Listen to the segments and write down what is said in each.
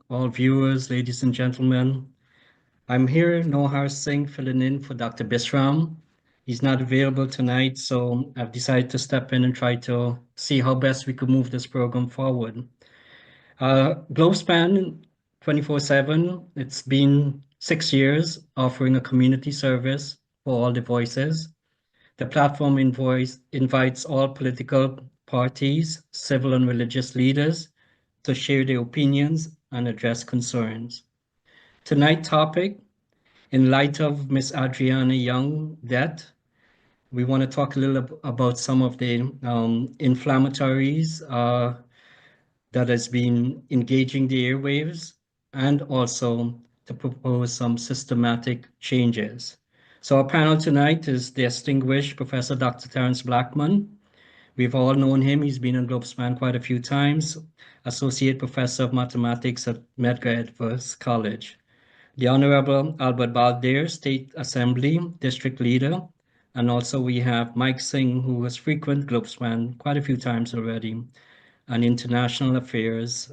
all viewers, ladies and gentlemen. I'm here, Nohar Singh, filling in for Dr. Bisram. He's not available tonight, so I've decided to step in and try to see how best we could move this program forward. Globespan 24/7, it's been 6 years offering a community service for all the voices. The platform invites all political parties, civil and religious leaders to share their opinions and address concerns. Tonight's topic, in light of Miss Adrianna Young death, we want to talk a little about some of the inflammatories that has been engaging the airwaves and also to propose some systematic changes. So our panel tonight is the distinguished Professor Dr. Terence Blackman. We've all known him. He's been in Globespan quite a few times. Associate Professor of Mathematics at Medgar Evers College. The Honorable Albert Baldair, State Assembly District Leader. And also we have Mike Singh, who has frequent Globespan quite a few times already, and international affairs,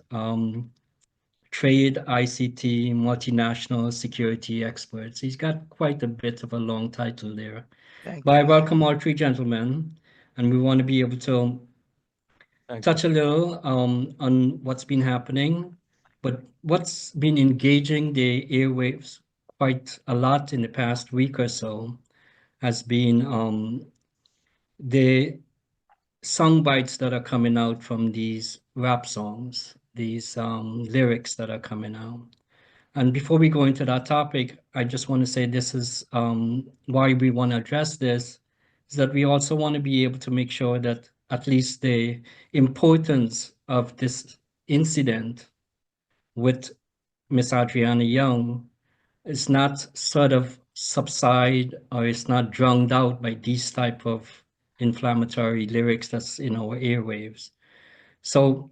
trade, ICT, multinational security experts. He's got quite a bit of a long title there. Thank But I you. welcome all three gentlemen, and we want to be able to touch a little on what's been happening, but what's been engaging the airwaves quite a lot in the past week or so has been the song bites that are coming out from these rap songs, these lyrics that are coming out. And before we go into that topic, I just want to say this is why we want to address this, is that we also want to be able to make sure that at least the importance of this incident with Miss Adriana Young is not sort of subside or it's not drowned out by these type of inflammatory lyrics that's in our airwaves. So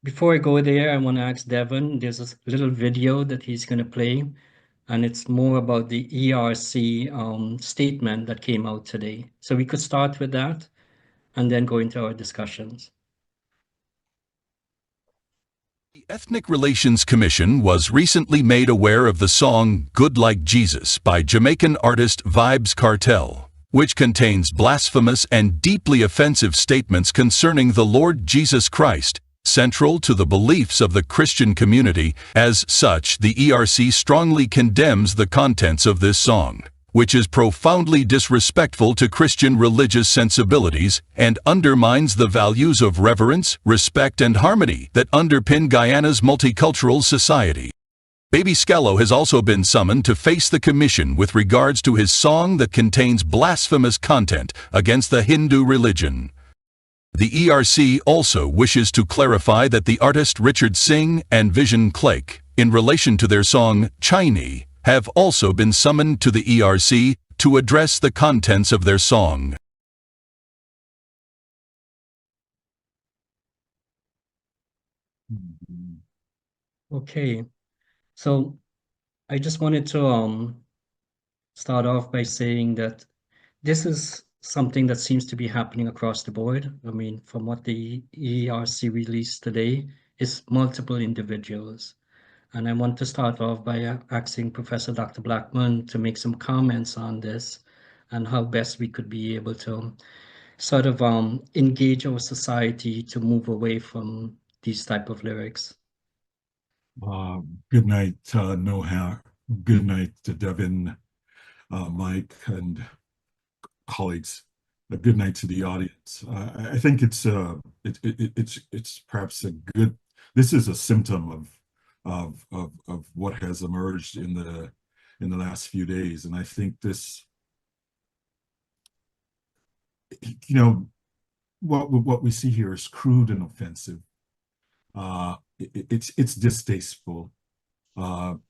before I go there, I want to ask Devon, there's a little video that he's going to play, and it's more about the ERC statement that came out today. So we could start with that and then go into our discussions. The Ethnic Relations Commission was recently made aware of the song Good Like Jesus by Jamaican artist Vybz Kartel, which contains blasphemous and deeply offensive statements concerning the Lord Jesus Christ, central to the beliefs of the Christian community. As such, the ERC strongly condemns the contents of this song, which is profoundly disrespectful to Christian religious sensibilities and undermines the values of reverence, respect, and harmony that underpin Guyana's multicultural society. Baby Scallo has also been summoned to face the commission with regards to his song that contains blasphemous content against the Hindu religion. The ERC also wishes to clarify that the artist Richard Singh and Vision Clake, in relation to their song Chinese, have also been summoned to the ERC to address the contents of their song. Okay, so I just wanted to start off by saying that this is something that seems to be happening across the board. I mean, from what the ERC released today, is multiple individuals. And I want to start off by asking Professor Dr. Blackman to make some comments on this and how best we could be able to sort of engage our society to move away from these type of lyrics. Good night, Noha. Good night to Devin, Mike, and colleagues. Good night to the audience. I think it's perhaps a good. This is a symptom of what has emerged in the last few days, and I think this, what we see here is crude and offensive. It's distasteful. I've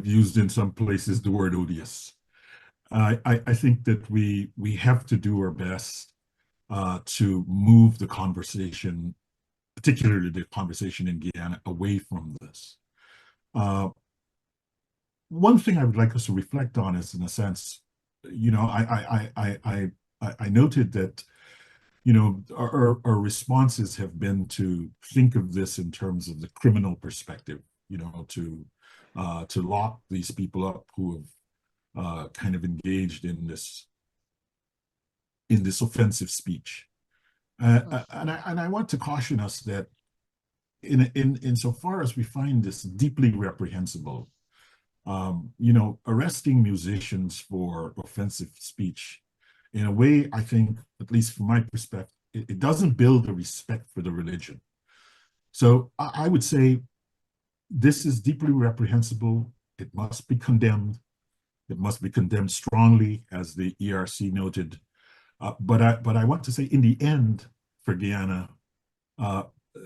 used in some places the word odious. I think that we have to do our best to move the conversation, particularly the conversation in Guyana, away from this. One thing I would like us to reflect on is, in a sense, I noted that, our responses have been to think of this in terms of the criminal perspective, to lock these people up who have kind of engaged in this offensive speech. And I want to caution us that insofar as we find this deeply reprehensible, arresting musicians for offensive speech, in a way, I think, at least from my perspective, it doesn't build a respect for the religion. So I would say this is deeply reprehensible. It must be condemned. It must be condemned strongly, as the ERC noted. But I want to say, in the end, for Guyana,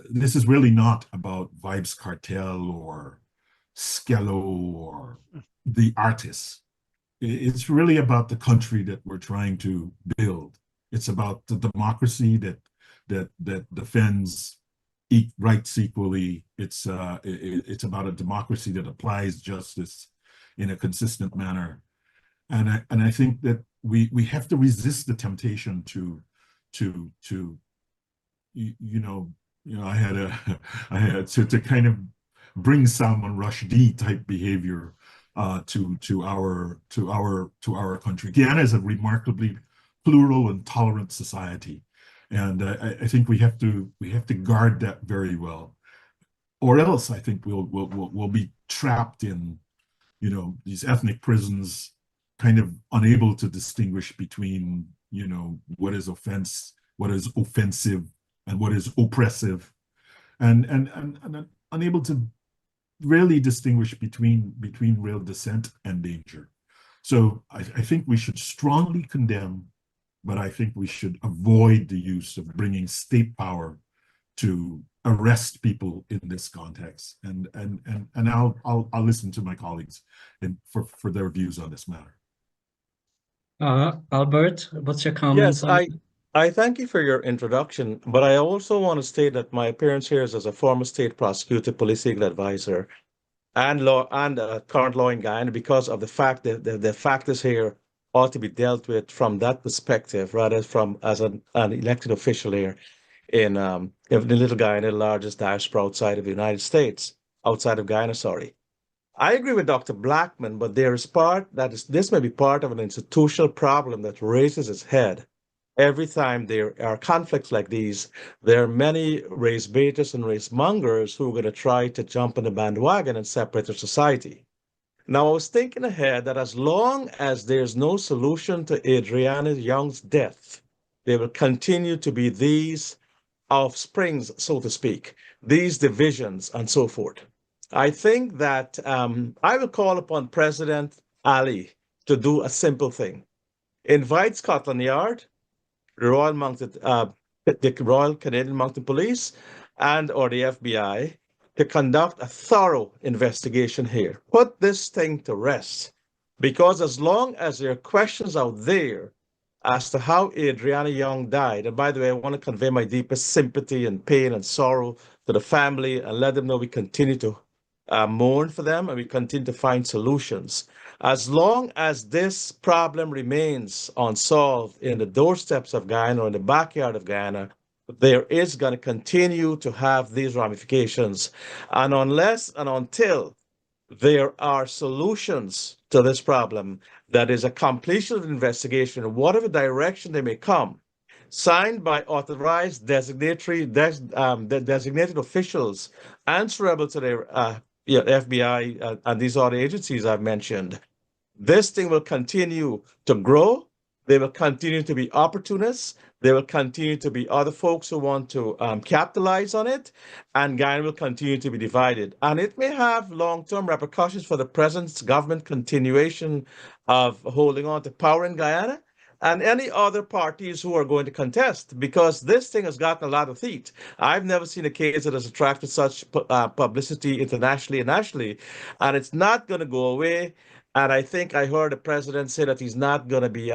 this is really not about Vibes Cartel or Skello or the artists. It's really about the country that we're trying to build. It's about the democracy that defends rights equally. It's about a democracy that applies justice in a consistent manner. And I think that we have to resist the temptation to I had to kind of bring Salman Rushdie type behavior to our country. Guyana is a remarkably plural and tolerant society, and I think we have to guard that very well, or else I think we'll be trapped in these ethnic prisons, kind of unable to distinguish between what is offensive and what is oppressive, and unable to really distinguish between real dissent and danger. So I think we should strongly condemn, but I think we should avoid the use of bringing state power to arrest people in this context. And I'll listen to my colleagues for their views on this matter. Albert, what's your comments Yes, on it? I thank you for your introduction, but I also want to state that my appearance here is as a former state prosecutor, police legal advisor, and current law in Guyana, because of the fact that the factors here ought to be dealt with from that perspective, rather from as an elected official here in the Little Guyana, the largest diaspora outside of the United States, outside of Guyana, sorry. I agree with Dr. Blackman, but this may be part of an institutional problem that raises its head. Every time there are conflicts like these, there are many race baiters and race mongers who are going to try to jump on the bandwagon and separate the society. Now, I was thinking ahead that as long as there's no solution to Adrianna Young's death, there will continue to be these offsprings, so to speak, these divisions and so forth. I think that I will call upon President Ali to do a simple thing. Invite Scotland Yard, the Royal Canadian Mounted Police, or the FBI to conduct a thorough investigation here. Put this thing to rest, because as long as there are questions out there as to how Adrianna Young died, and by the way, I want to convey my deepest sympathy and pain and sorrow to the family and let them know we continue to mourn for them and we continue to find solutions. As long as this problem remains unsolved in the doorsteps of Guyana or in the backyard of Guyana, there is going to continue to have these ramifications. And unless and until there are solutions to this problem, that is a completion of the investigation, whatever direction they may come, signed by authorized designated officials answerable to their FBI and these other agencies I've mentioned, this thing will continue to grow. There will continue to be opportunists. There will continue to be other folks who want to capitalize on it, and Guyana will continue to be divided. And it may have long-term repercussions for the present government continuation of holding on to power in Guyana and any other parties who are going to contest, because this thing has gotten a lot of heat. I've never seen a case that has attracted such publicity internationally and nationally, and it's not going to go away. And I think I heard the president say that he's not going to be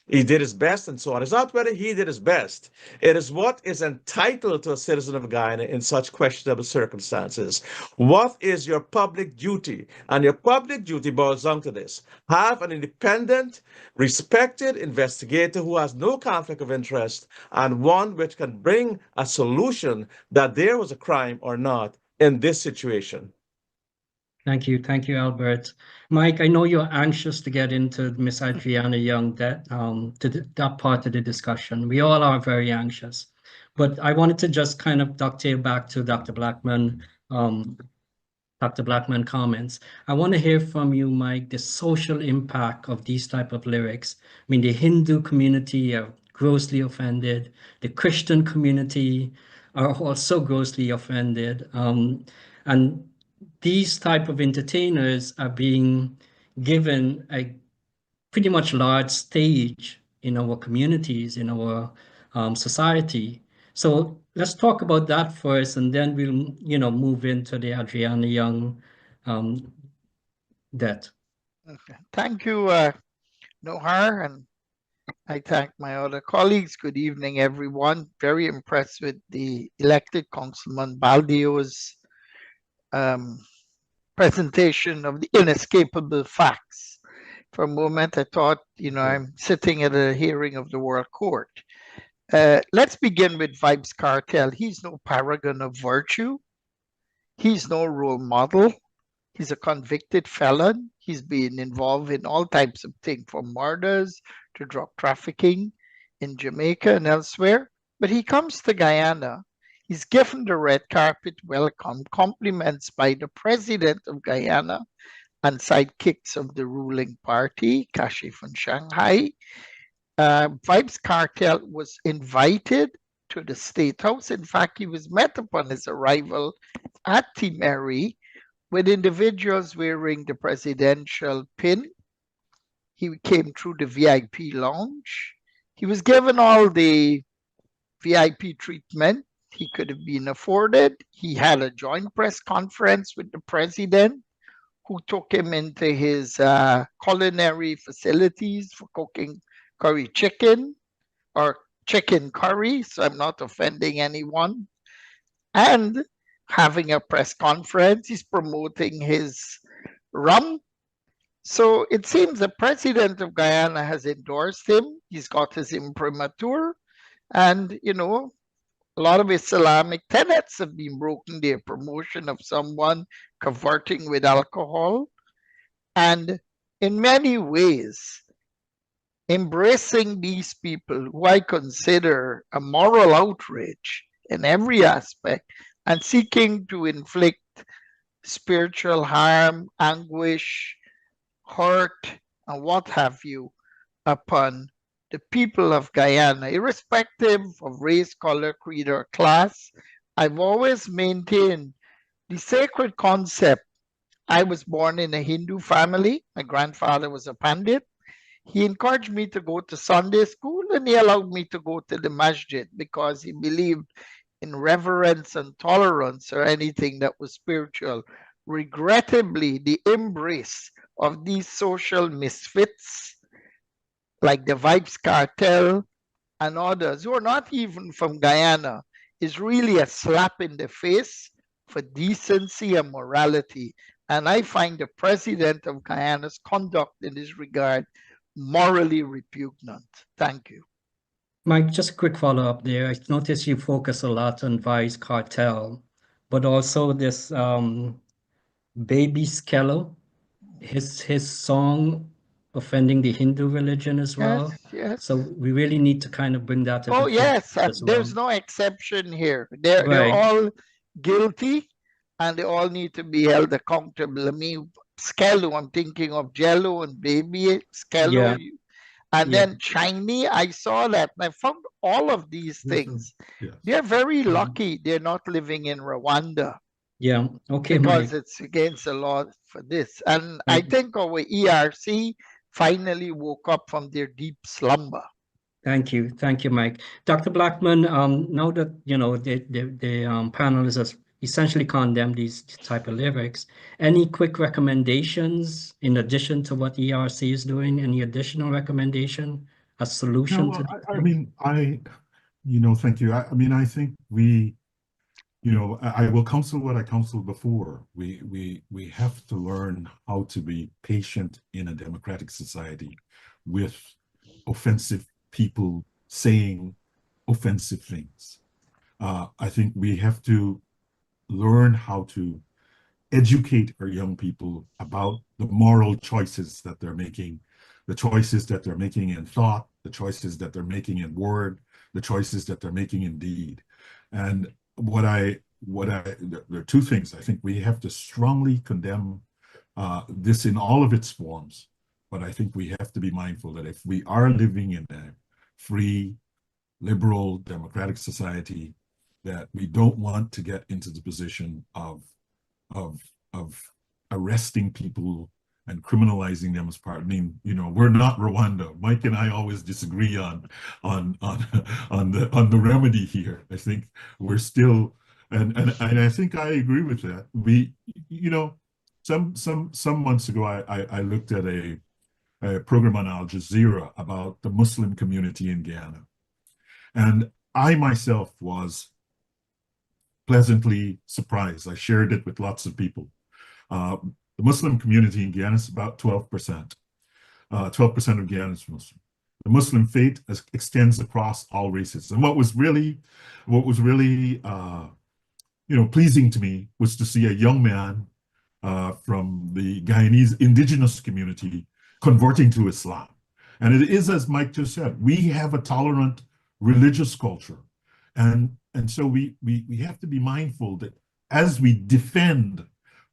he did his best and so on. It's not whether he did his best. It is what is entitled to a citizen of Guyana in such questionable circumstances. What is your public duty? And your public duty boils down to this. Have an independent, respected investigator who has no conflict of interest and one which can bring a solution that there was a crime or not in this situation. Thank you, Albert. Mike, I know you're anxious to get into Miss Adrianna Young, that part of the discussion. We all are very anxious, but I wanted to just kind of dovetail back to Dr. Blackman comments. I want to hear from you, Mike, the social impact of these type of lyrics. I mean, the Hindu community are grossly offended. The Christian community are also grossly offended. And these type of entertainers are being given a pretty much large stage in our communities, in our society. So let's talk about that first, and then we'll, move into the Adrianna Young debt. Okay. Thank you, Nohar, and I thank my other colleagues. Good evening, everyone. Very impressed with the elected Councilman Baldio's presentation of the inescapable facts. For a moment, I thought, I'm sitting at a hearing of the World Court. Let's begin with Vybz Kartel. He's no paragon of virtue. He's no role model. He's a convicted felon. He's been involved in all types of things, from murders to drug trafficking in Jamaica and elsewhere. But he comes to Guyana. He's given the red carpet welcome, compliments by the president of Guyana and sidekicks of the ruling party, Kashi from Shanghai. Vybz Kartel was invited to the State House. In fact, he was met upon his arrival at Timeri with individuals wearing the presidential pin. He came through the VIP lounge. He was given all the VIP treatment he could have been afforded. He had a joint press conference with the president, who took him into his culinary facilities for cooking curry chicken or chicken curry, so I'm not offending anyone. And having a press conference, he's promoting his rum. So it seems the president of Guyana has endorsed him. He's got his imprimatur, and a lot of Islamic tenets have been broken. Their promotion of someone converting with alcohol, and in many ways, embracing these people who I consider a moral outrage in every aspect, and seeking to inflict spiritual harm, anguish, hurt, and what have you upon the people of Guyana, irrespective of race, color, creed, or class. I've always maintained the sacred concept. I was born in a Hindu family. My grandfather was a pandit. He encouraged me to go to Sunday school, and he allowed me to go to the masjid because he believed in reverence and tolerance, or anything that was spiritual. Regrettably, the embrace of these social misfits, like the Vybz Kartel and others who are not even from Guyana, is really a slap in the face for decency and morality. And I find the president of Guyana's conduct in this regard morally repugnant. Thank you. Mike, just a quick follow-up there. I noticed you focus a lot on Vybz Kartel, but also this Baby Skello, his song offending the Hindu religion as well. Yes. So we really need to kind of bring that to the yes, as there's well. no exception here. They're all guilty, and they all need to be held accountable. I mean, Skello, I'm thinking of Jello and Baby Skello. Yeah. And then Chinese, I saw that, and I found all of these things. Yes. They're very lucky they're not living in Rwanda. Yeah, okay, because Mike. it's against the law for this. And I think our ERC finally woke up from their deep slumber. Thank you, Mike. Dr. Blackman, now that the panel has essentially condemned these type of lyrics, any quick recommendations in addition to what ERC is doing? Any additional recommendation a solution No, to well, these I things? mean, thank you. I mean, I think I will counsel what I counseled before. We have to learn how to be patient in a democratic society with offensive people saying offensive things. I think we have to learn how to educate our young people about the moral choices that they're making, the choices that they're making in thought, the choices that they're making in word, the choices that they're making in deed. And there are two things. I think we have to strongly condemn this in all of its forms, but I think we have to be mindful that if we are living in a free, liberal, democratic society, that we don't want to get into the position of of arresting people and criminalizing them as part. I mean, we're not Rwanda. Mike and I always disagree on on the remedy here. I think we're still, and I think I agree with that. Some months ago, I looked at a program on Al Jazeera about the Muslim community in Ghana, and I myself was pleasantly surprised. I shared it with lots of people. The Muslim community in Ghana is about 12%. 12% of Ghana is Muslim. The Muslim faith extends across all races. And what was really pleasing to me was to see a young man from the Guyanese indigenous community converting to Islam. And it is, as Mike just said, we have a tolerant religious culture. And so we have to be mindful that as we defend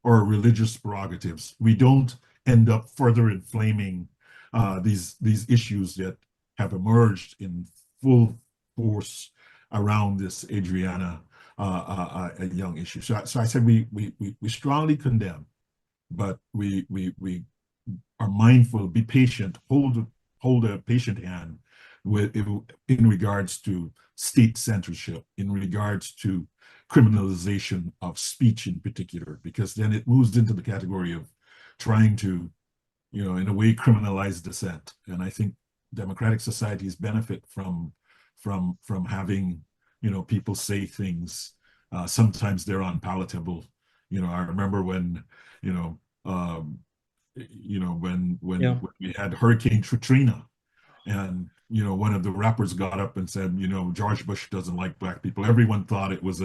our religious prerogatives, we don't end up further inflaming these issues that have emerged in full force around this Adrianna a young issue. So I said we strongly condemn, but we are mindful, be patient, hold a patient hand in regards to state censorship, in regards to criminalization of speech in particular, because then it moves into the category of trying to, in a way, criminalize dissent. And I think democratic societies benefit from having, people say things. Sometimes they're unpalatable. I remember when, when we had Hurricane Katrina, and one of the rappers got up and said, George Bush doesn't like black people. Everyone thought it was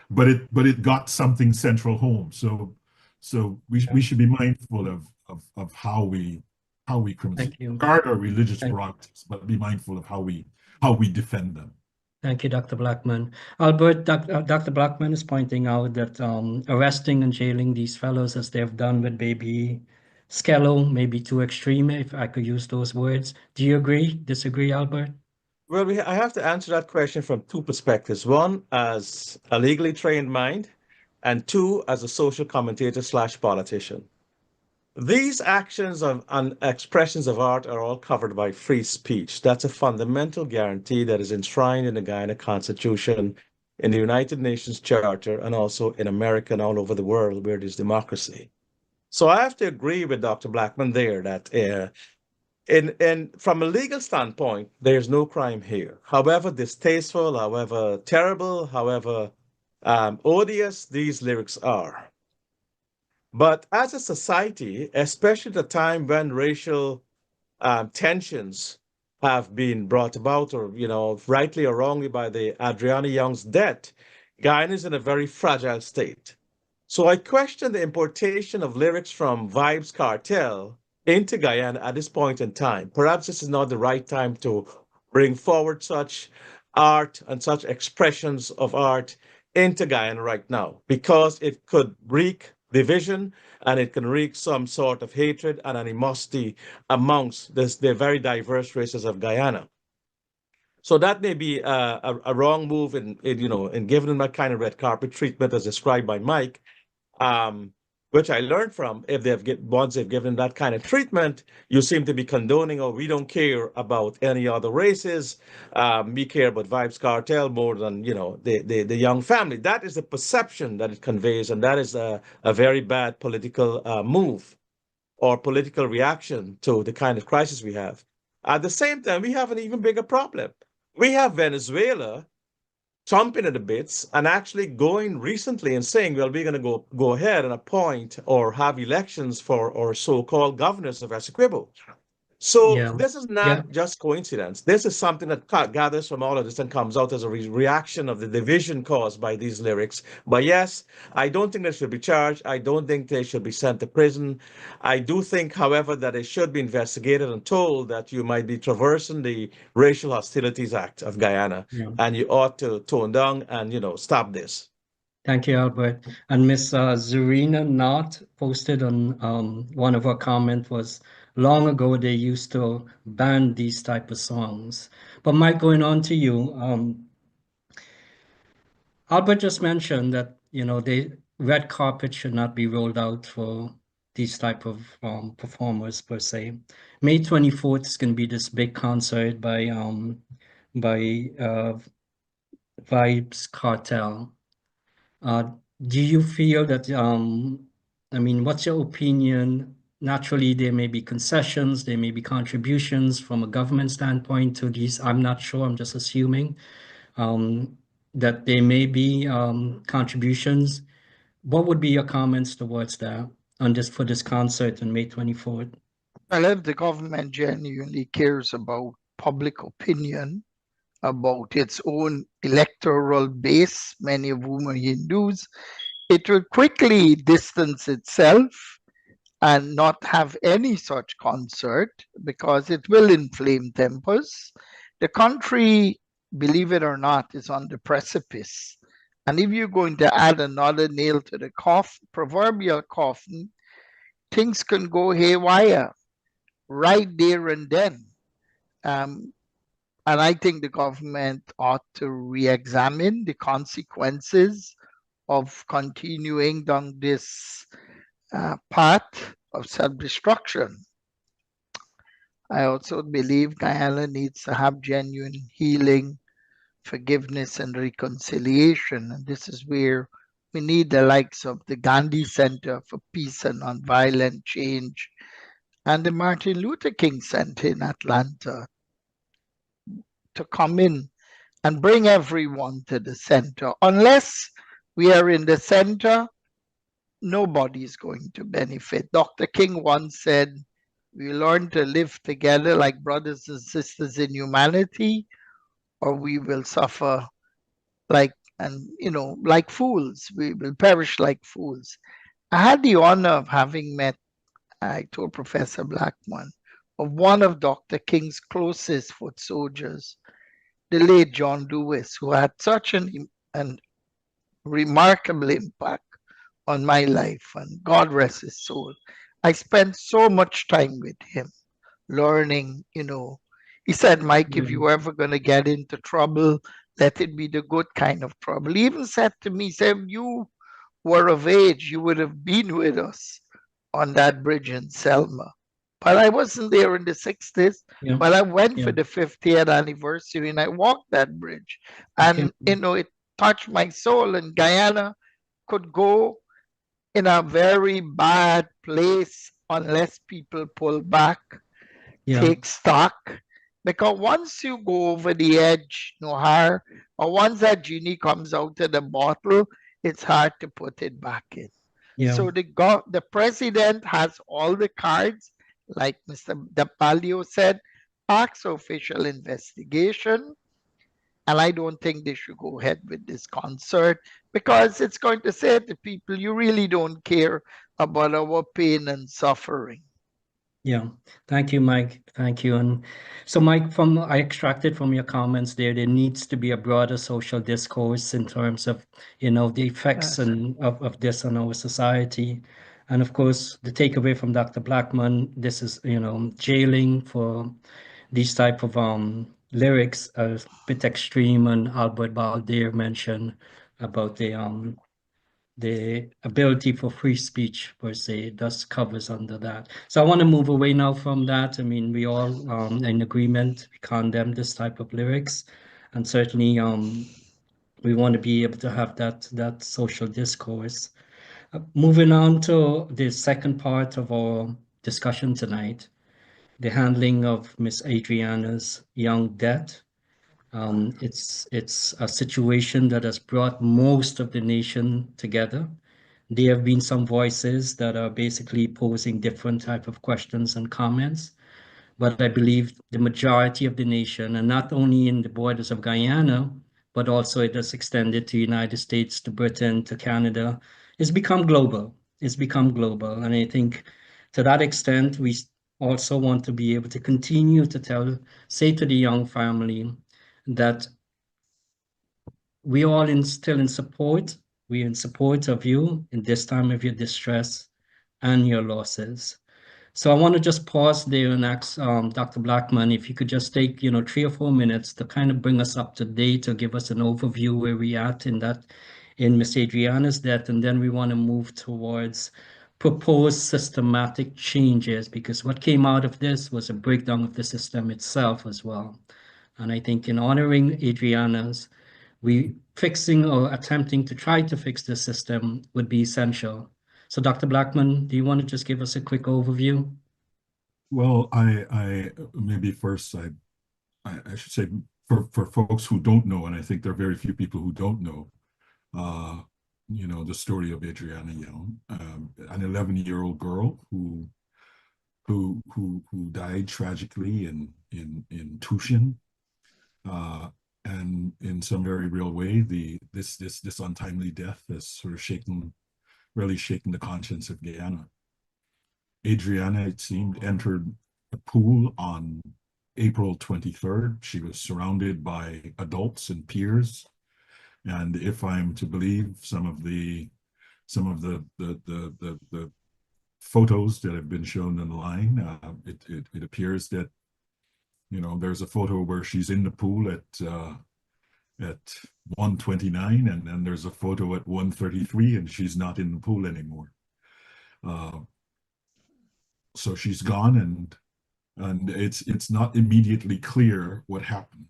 but it got something central home. So we should be mindful of how we criminalize, guard our religious prerogatives, but be mindful of how we defend them. Thank you, Dr. Blackman. Albert, Dr. Blackman is pointing out that arresting and jailing these fellows, as they have done with baby Skello, may be too extreme, if I could use those words. Do you agree, disagree, Albert? Well, I have to answer that question from two perspectives. One, as a legally trained mind, and two, as a social commentator / politician. These actions and expressions of art are all covered by free speech. That's a fundamental guarantee that is enshrined in the Guyana Constitution, in the United Nations Charter, and also in America and all over the world where there's democracy. So I have to agree with Dr. Blackman there that from a legal standpoint, there's no crime here. However distasteful, however terrible, however odious these lyrics are. But as a society, especially at a time when racial tensions have been brought about, or, rightly or wrongly by the Adrianna Young's death, Guyana is in a very fragile state. So I question the importation of lyrics from Vybz Kartel into Guyana at this point in time. Perhaps this is not the right time to bring forward such art and such expressions of art into Guyana right now, because it could wreak division and it can wreak some sort of hatred and animosity amongst the very diverse races of Guyana. So that may be a wrong move in giving them that kind of red carpet treatment as described by Mike, which I learned from. Once they've given that kind of treatment, you seem to be condoning, we don't care about any other races. We care about Vybz Kartel more than, the young family. That is the perception that it conveys, and that is a very bad political move or political reaction to the kind of crisis we have. At the same time, we have an even bigger problem. We have Venezuela chomping at the bits and actually going recently and saying, well, we're going to go ahead and appoint or have elections for our so-called governors of Essequibo. So Yeah. this is not just coincidence. This is something that gathers from all of this and comes out as a reaction of the division caused by these lyrics. But yes, I don't think they should be charged. I don't think they should be sent to prison. I do think, however, that they should be investigated and told that you might be traversing the Racial Hostilities Act of Guyana, and you ought to tone down and, stop this. Thank you, Albert. And Miss Zarina Knott posted on one of her comments was, long ago they used to ban these type of songs. But Mike, going on to you, Albert just mentioned that, the red carpet should not be rolled out for these type of performers per se. May 24th is going to be this big concert by Vibes Cartel. Do you feel that, I mean, what's your opinion? Naturally, there may be concessions, there may be contributions from a government standpoint to these. I'm not sure, I'm just assuming that there may be contributions. What would be your comments towards that for this concert on May 24th? Well, if the government genuinely cares about public opinion, about its own electoral base, many of whom are Hindus, it will quickly distance itself and not have any such concert because it will inflame tempers. The country, believe it or not, is on the precipice. And if you're going to add another nail to the proverbial coffin, things can go haywire right there and then. And I think the government ought to re-examine the consequences of continuing down this path of self-destruction. I also believe Guyana needs to have genuine healing, forgiveness, and reconciliation. And this is where we need the likes of the Gandhi Center for Peace and Nonviolent Change and the Martin Luther King Center in Atlanta to come in and bring everyone to the center. Unless we are in the center, nobody is going to benefit. Dr. King once said, we learn to live together like brothers and sisters in humanity, or we will suffer like fools. We will perish like fools. I had the honor of having met, I told Professor Blackman, of one of Dr. King's closest foot soldiers, the late John Lewis, who had such an remarkable impact on my life, and God rest his soul. I spent so much time with him, learning, He said, Mike, if you're ever going to get into trouble, let it be the good kind of trouble. He even said to me, if you were of age, you would have been with us on that bridge in Selma. But I wasn't there in the 60s, but I went for the 50th anniversary and I walked that bridge. And, it touched my soul. And Guyana could go in a very bad place unless people pull back, take stock. Because once you go over the edge, or once that genie comes out of the bottle, it's hard to put it back in. So the president has all the cards, like Mr. Dapalio said, ask official investigation. And I don't think they should go ahead with this concert because it's going to say to people, you really don't care about our pain and suffering. Yeah, thank you, Mike. Thank you. And so, Mike, I extracted from your comments there needs to be a broader social discourse in terms of, the effects of this on our society. And of course, the takeaway from Dr. Blackman, this is, jailing for these type of lyrics are a bit extreme. And Albert Baldir mentioned about the ability for free speech per se thus covers under that. So I want to move away now from that. I mean, we all in agreement, we condemn this type of lyrics, and certainly we want to be able to have that social discourse. Moving on to the second part of our discussion tonight. the handling of Miss Adriana's young death. It's a situation that has brought most of the nation together. There have been some voices that are basically posing different type of questions and comments, but I believe the majority of the nation, and not only in the borders of Guyana, but also it has extended to United States, to Britain, to Canada, it's become global. It's become global. And I think to that extent, we also want to be able to continue to say to the young family that we all still in support. We're in support of you in this time of your distress and your losses. So I want to just pause there and ask Dr. Blackman if you could just take, 3 or 4 minutes to kind of bring us up to date or give us an overview where we at in Miss Adriana's death, and then we want to move towards proposed systematic changes, because what came out of this was a breakdown of the system itself as well. And I think in honoring Adriana's, we fixing or attempting to try to fix the system would be essential. So, Dr. Blackman, do you want to just give us a quick overview? Well, I maybe first I should say for folks who don't know, and I think there are very few people who don't know, the story of Adrianna Young, an 11-year-old girl who died tragically in Tushin, and in some very real way, this untimely death has sort of really shaken the conscience of Guyana. Adrianna, it seemed, entered a pool on April 23rd. She was surrounded by adults and peers, and if I'm to believe some of the photos that have been shown online, it appears that there's a photo where she's in the pool at 1:29, and then there's a photo at 1:33, and she's not in the pool anymore. So she's gone, and it's not immediately clear what happened.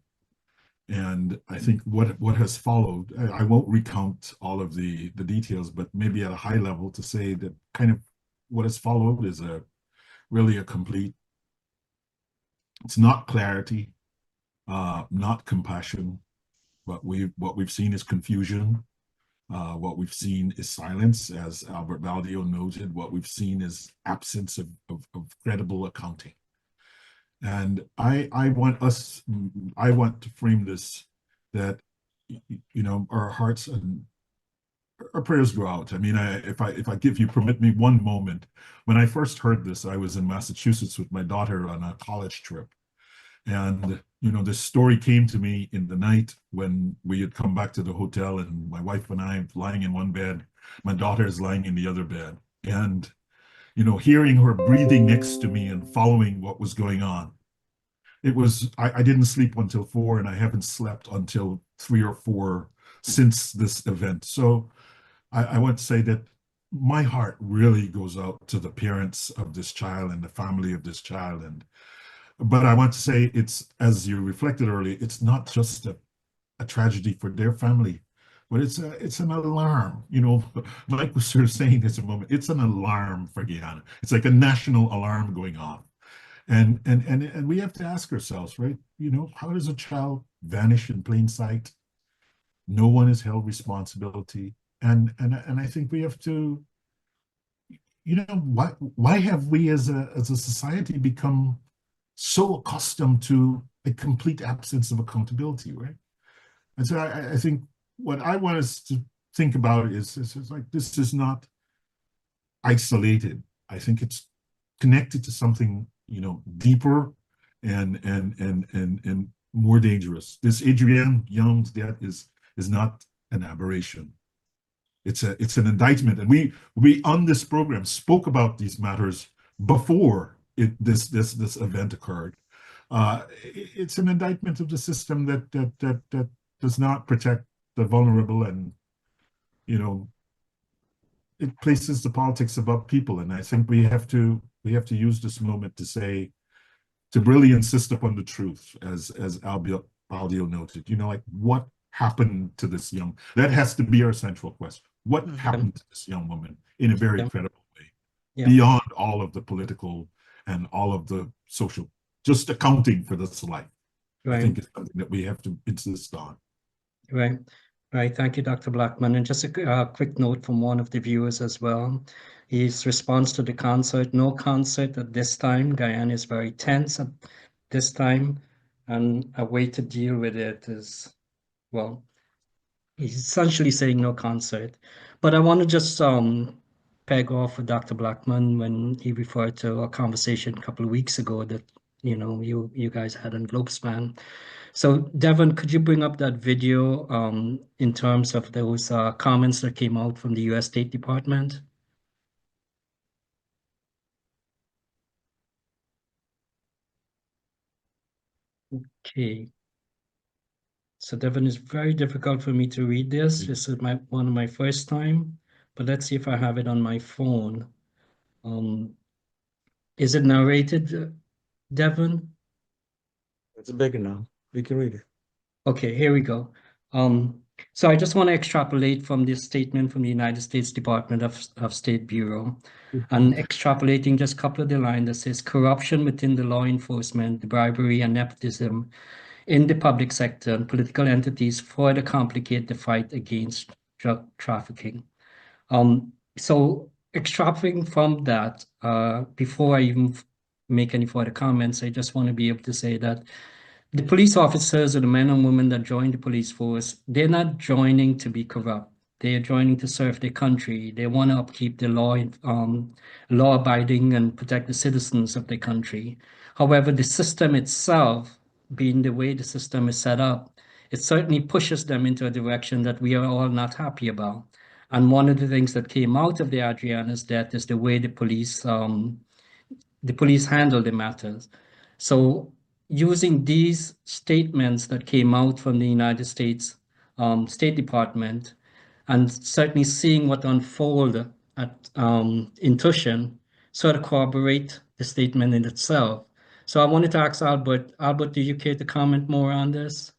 And I think what has followed, I won't recount all of the details, but maybe at a high level to say that kind of what has followed is really a complete, it's not clarity, not compassion, but what we've seen is confusion. What we've seen is silence, as Albert Valdio noted. What we've seen is absence of credible accounting. And I want to frame this that, our hearts and our prayers go out. I mean, if you permit me one moment, when I first heard this, I was in Massachusetts with my daughter on a college trip. And, this story came to me in the night when we had come back to the hotel, and my wife and I lying in one bed, my daughter is lying in the other bed. And, hearing her breathing next to me and following what was going on, I didn't sleep until 4, and I haven't slept until 3 or 4 since this event. So I want to say that my heart really goes out to the parents of this child and the family of this child. But I want to say, it's, as you reflected earlier, it's not just a tragedy for their family, but it's an alarm. Mike was sort of saying this a moment, it's an alarm for Guyana. It's like a national alarm going off. And we have to ask ourselves, right? How does a child vanish in plain sight? No one is held responsibility. And I think we have to, why have we as a society become so accustomed to a complete absence of accountability, right? And so I think what I want us to think about is like, this is not isolated. I think it's connected to something, deeper and more dangerous. This Adrianna Young's death is not an aberration. It's an indictment, and we on this program spoke about these matters before this event occurred. It's an indictment of the system that does not protect the vulnerable, and it places the politics above people. And I think we have to use this moment to really insist upon the truth, as Aldio noted. Like, what happened to this that has to be our central question. What happened to this young woman in a very credible way, beyond all of the political and all of the social, just accounting for this life. I think Right, it's something that we have to insist on. right, right. Thank you, Dr. Blackman. And just a quick note from one of the viewers as well. His response to the concert, no concert at this time. Guyana is very tense at this time, and a way to deal with it is, well, he's essentially saying no concert. But I want to just peg off with Dr. Blackman when he referred to a conversation a couple of weeks ago that you guys had on Globespan. So Devon, could you bring up that video in terms of those comments that came out from the U.S. State Department? Okay. So Devon, it's very difficult for me to read this. This is one of my first time, but let's see if I have it on my phone. Is it narrated, Devon? It's bigger now. We can read it. Okay, here we go. So I just want to extrapolate from this statement from the United States Department of State Bureau, and extrapolating just a couple of the lines that says corruption within the law enforcement, the bribery and nepotism in the public sector and political entities further complicate the fight against drug trafficking. So extrapolating from that, before I even make any further comments, I just want to be able to say that the police officers or the men and women that join the police force, they're not joining to be corrupt. They're joining to serve their country. They want to upkeep the law-abiding and protect the citizens of their country. However, the system itself, being the way the system is set up, it certainly pushes them into a direction that we are all not happy about. And one of the things that came out of the Adrianna's death is the way the police handled the matters. So using these statements that came out from the United States State Department and certainly seeing what unfolded at in Tushin sort of corroborate the statement in itself. So I wanted to ask Albert. Albert, do you care to comment more on this?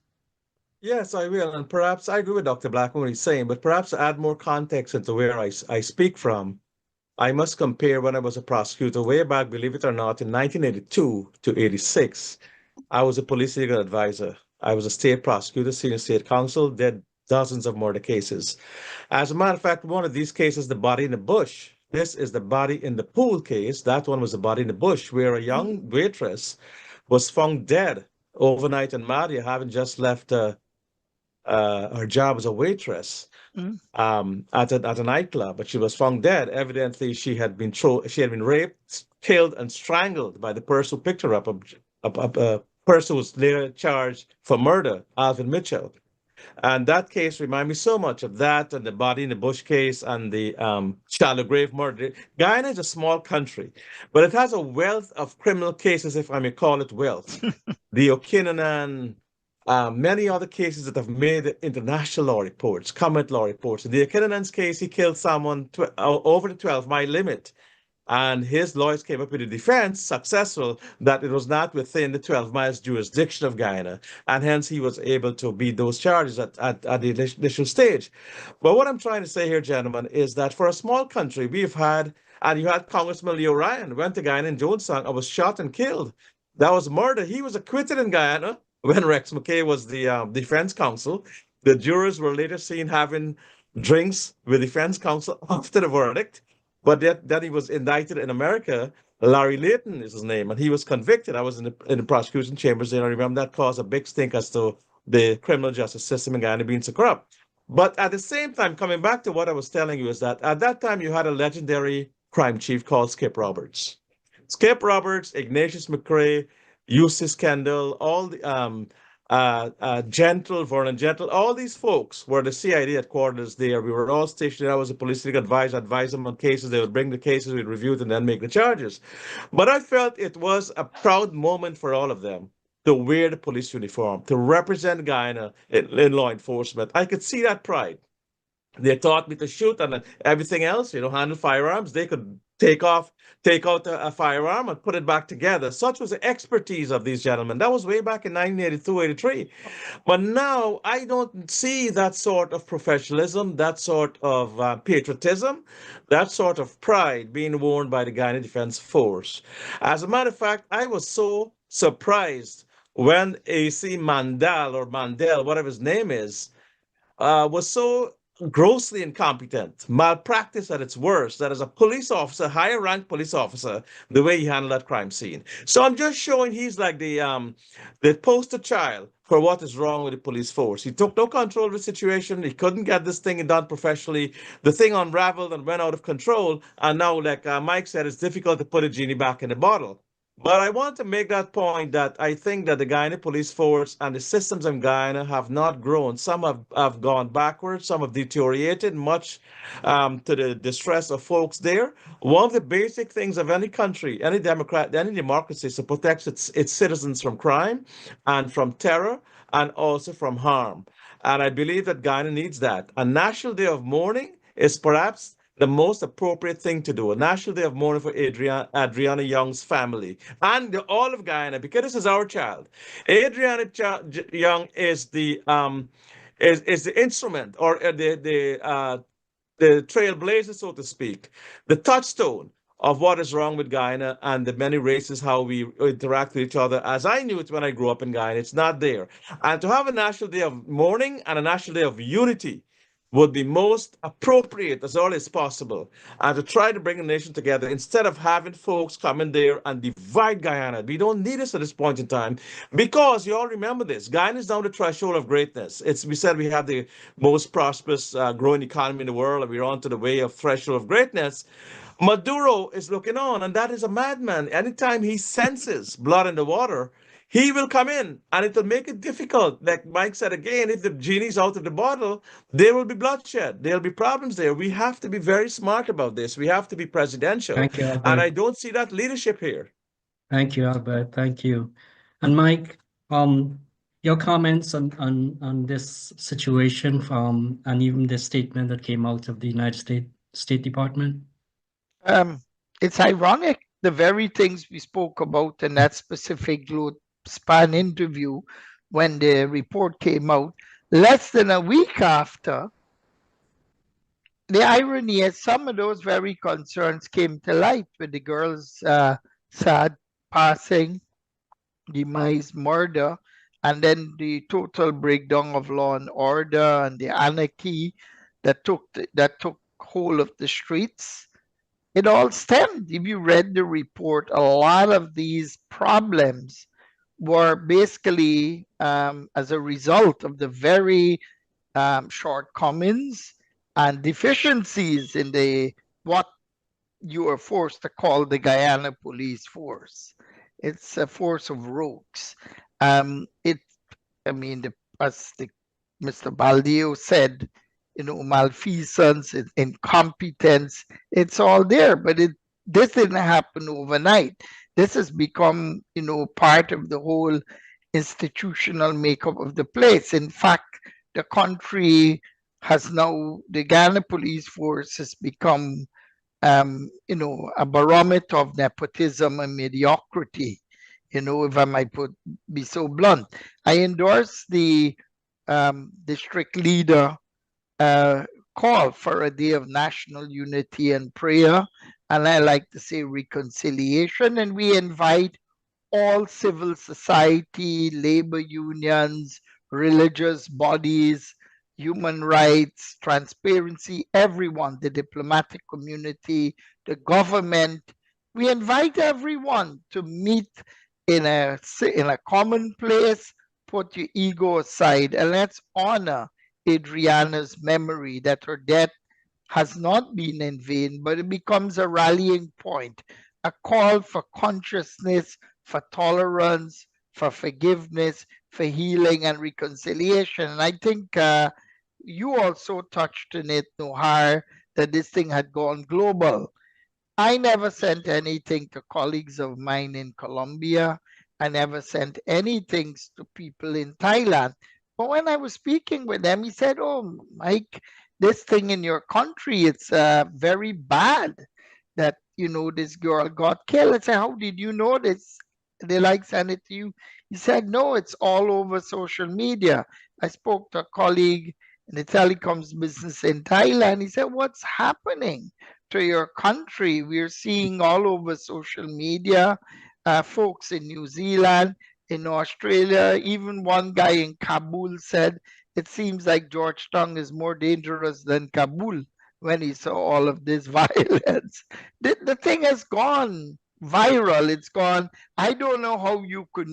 Yes, I will. And perhaps I agree with Dr. Blackman what he's saying, but perhaps to add more context into where I speak from, I must compare when I was a prosecutor way back, believe it or not, in 1982 to 86. I was a police legal advisor. I was a state prosecutor, senior state counsel, did dozens of murder cases. As a matter of fact, one of these cases, the body in the bush. This is the body in the pool case. That one was the body in the bush, where a young waitress was found dead overnight in Madia, having just left her job as a waitress at a nightclub, but she was found dead. Evidently, she had been raped, killed, and strangled by the person who picked her up, a person who was later charged for murder, Alvin Mitchell. And that case reminded me so much of that and the body in the bush case and the shallow grave murder. Guyana is a small country, but it has a wealth of criminal cases, if I may call it wealth. The Okinanan, many other cases that have made international law reports, comment law reports. In the Okinanan's case, he killed someone over the 12-mile limit. And his lawyers came up with a defense, successful, that it was not within the 12 miles jurisdiction of Guyana. And hence he was able to beat those charges at the initial stage. But what I'm trying to say here, gentlemen, is that for a small country, we've had, and you had Congressman Leo Ryan, went to Guyana in Jonestown and was shot and killed. That was murder. He was acquitted in Guyana when Rex McKay was the defense counsel. The jurors were later seen having drinks with defense counsel after the verdict. But then he was indicted in America. Larry Layton is his name, and he was convicted. I was in the prosecution chambers there. I remember that caused a big stink as to the criminal justice system in Guyana being so corrupt. But at the same time, coming back to what I was telling you, is that at that time you had a legendary crime chief called Skip Roberts. Skip Roberts, Ignatius McCrae, Eustace Kendall, all the Vernon Gentle, all these folks were the CID headquarters there. We were all stationed there. I was a police legal advisor, advise them on cases. They would bring the cases, we'd review it, and then make the charges. But I felt it was a proud moment for all of them to wear the police uniform, to represent Guyana in law enforcement. I could see that pride. They taught me to shoot and everything else, handle firearms. They could take out a firearm and put it back together. Such was the expertise of these gentlemen. That was way back in 1982, 83. But now I don't see that sort of professionalism, that sort of patriotism, that sort of pride being worn by the Guyana Defense Force. As a matter of fact, I was so surprised when AC Mandel, whatever his name is, was so grossly incompetent, malpractice at its worst, that as a police officer, higher ranked police officer, the way he handled that crime scene. So I'm just showing he's like the poster child for what is wrong with the police force. He took no control of the situation. He couldn't get this thing done professionally. The thing unraveled and went out of control. And now, like Mike said, it's difficult to put a genie back in the bottle. But I want to make that point that I think that the Guyana police force and the systems in Guyana have not grown. Some have gone backwards, some have deteriorated, much to the distress of folks there. One of the basic things of any country, any democracy, is to protect its citizens from crime and from terror and also from harm. And I believe that Guyana needs that. A National Day of Mourning is perhaps the most appropriate thing to do. A National Day of Mourning for Adrianna Young's family and all of Guyana, because this is our child. Adrianna Young is the instrument, or the trailblazer, so to speak, the touchstone of what is wrong with Guyana and the many races, how we interact with each other. As I knew it when I grew up in Guyana, it's not there. And to have a National Day of Mourning and a National Day of Unity would be most appropriate as early as possible, and to try to bring the nation together instead of having folks come in there and divide Guyana. We don't need this at this point in time, because you all remember this. Guyana is down the threshold of greatness. We said we have the most prosperous growing economy in the world, and we're on to the way of threshold of greatness. Maduro is looking on, and that is a madman. Anytime he senses blood in the water, he will come in, and it will make it difficult. Like Mike said again, if the genie's out of the bottle, there will be bloodshed. There'll be problems there. We have to be very smart about this. We have to be presidential. Thank you, Albert. And I don't see that leadership here. Thank you, Albert. Thank you. And Mike, your comments on this situation and even the statement that came out of the United States State Department? It's ironic, the very things we spoke about in that specific Globespan interview, when the report came out, less than a week after, the irony is some of those very concerns came to light with the girl's sad passing, demise, murder, and then the total breakdown of law and order and the anarchy that took hold of the streets. It all stemmed, if you read the report, a lot of these problems were basically as a result of the very shortcomings and deficiencies in what you are forced to call the Guyana police force. It's a force of rogues. As Mr. Baldeo said, malfeasance, incompetence, it's all there, but this didn't happen overnight. This has become, part of the whole institutional makeup of the place. In fact, the country has now, the Guyana police force has become, a barometer of nepotism and mediocrity, if I might be so blunt. I endorse the district leader call for a day of national unity and prayer, and I like to say reconciliation, and we invite all civil society, labor unions, religious bodies, human rights, transparency, everyone, the diplomatic community, the government. We invite everyone to meet in a common place, put your ego aside, and let's honor Adrianna's memory, that her death has not been in vain, but it becomes a rallying point, a call for consciousness, for tolerance, for forgiveness, for healing and reconciliation. And I think you also touched on it, Nohar, that this thing had gone global. I never sent anything to colleagues of mine in Colombia. I never sent anything to people in Thailand. But when I was speaking with them, he said, "Oh, Mike, this thing in your country, it's very bad that this girl got killed. I said, how did you know this? They like send it to you. He said, no, it's all over social media. I spoke to a colleague in the telecoms business in Thailand. He said, what's happening to your country? We're seeing all over social media, folks in New Zealand, in Australia, even one guy in Kabul said, it seems like Georgetown is more dangerous than Kabul when he saw all of this violence. The thing has gone viral. It's gone. I don't know how you could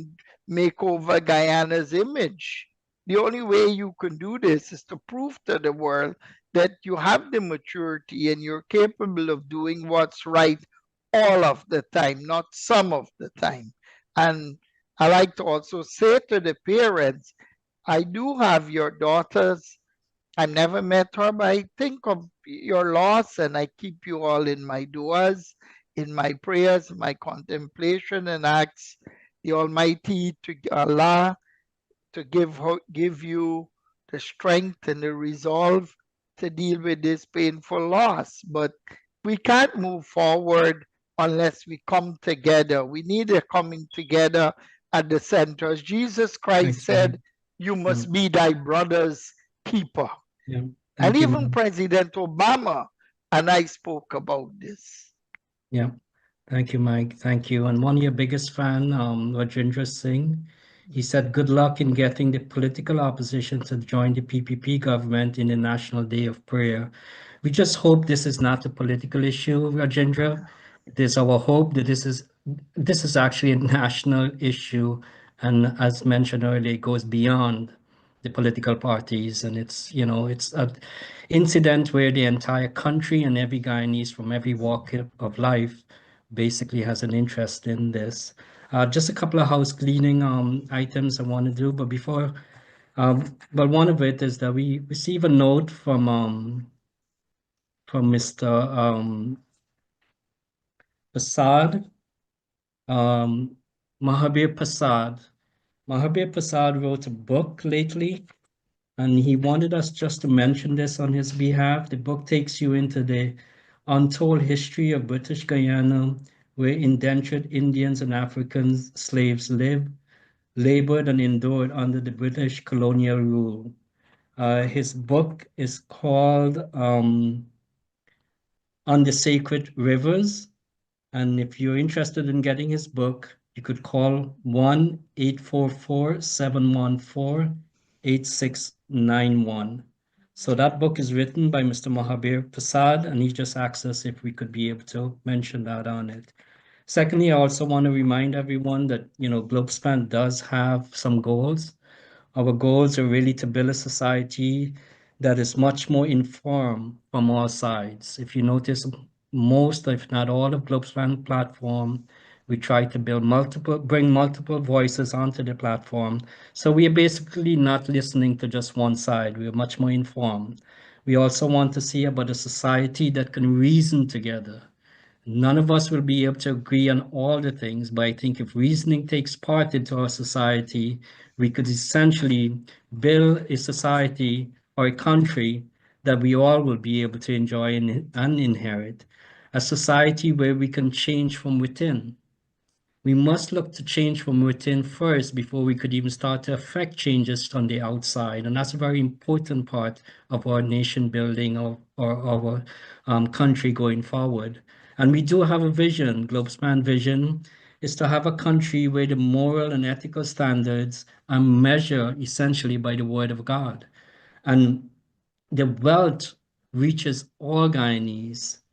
make over Guyana's image. The only way you can do this is to prove to the world that you have the maturity and you're capable of doing what's right all of the time, not some of the time. And I like to also say to the parents, I do have your daughters. I've never met her, but I think of your loss and I keep you all in my duas, in my prayers, my contemplation, and ask the Almighty to Allah to give you the strength and the resolve to deal with this painful loss. But we can't move forward unless we come together. We need a coming together at the center. As Jesus Christ Thanks, said, Mike. you must be thy brother's keeper. Yeah. And Thank you, even Mike. President Obama and I spoke about this. Yeah. Thank you, Mike. Thank you. And one of your biggest fan, Rajendra Singh, he said, good luck in getting the political opposition to join the PPP government in the National Day of Prayer. We just hope this is not a political issue, Rajendra. It is our hope that this is actually a national issue. And as mentioned earlier, it goes beyond the political parties. And it's an incident where the entire country and every Guyanese from every walk of life basically has an interest in this. Just a couple of house cleaning items I want to do, but before, well, one of it is that we receive a note from Mr. Prasad, Mahabir Prasad. Mahabir Prasad wrote a book lately, and he wanted us just to mention this on his behalf. The book takes you into the untold history of British Guyana, where indentured Indians and African slaves lived, labored, and endured under the British colonial rule. His book is called On the Sacred Rivers. And if you're interested in getting his book, you could call 1-844-714-8691. So that book is written by Mr. Mahabir Prasad, and he just asked us if we could be able to mention that on it. Secondly, I also want to remind everyone that, Globespan does have some goals. Our goals are really to build a society that is much more informed from all sides. If you notice, most, if not all, of Globespan platform, we try to bring multiple voices onto the platform. So we are basically not listening to just one side. We are much more informed. We also want to see about a society that can reason together. None of us will be able to agree on all the things, but I think if reasoning takes part into our society, we could essentially build a society or a country that we all will be able to enjoy and inherit. A society where we can change from within. We must look to change from within first before we could even start to affect changes on the outside. And that's a very important part of our nation building or our country going forward. And we do have a vision. Globespan vision is to have a country where the moral and ethical standards are measured essentially by the word of God. And the wealth reaches all Guyanese.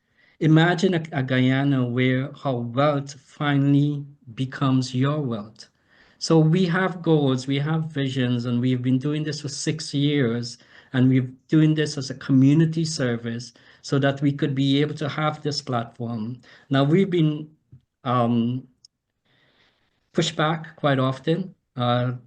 Imagine a Guyana where how wealth finally becomes your wealth. So we have goals, we have visions, and we've been doing this for 6 years, and we're doing this as a community service so that we could be able to have this platform. Now we've been pushed back quite often.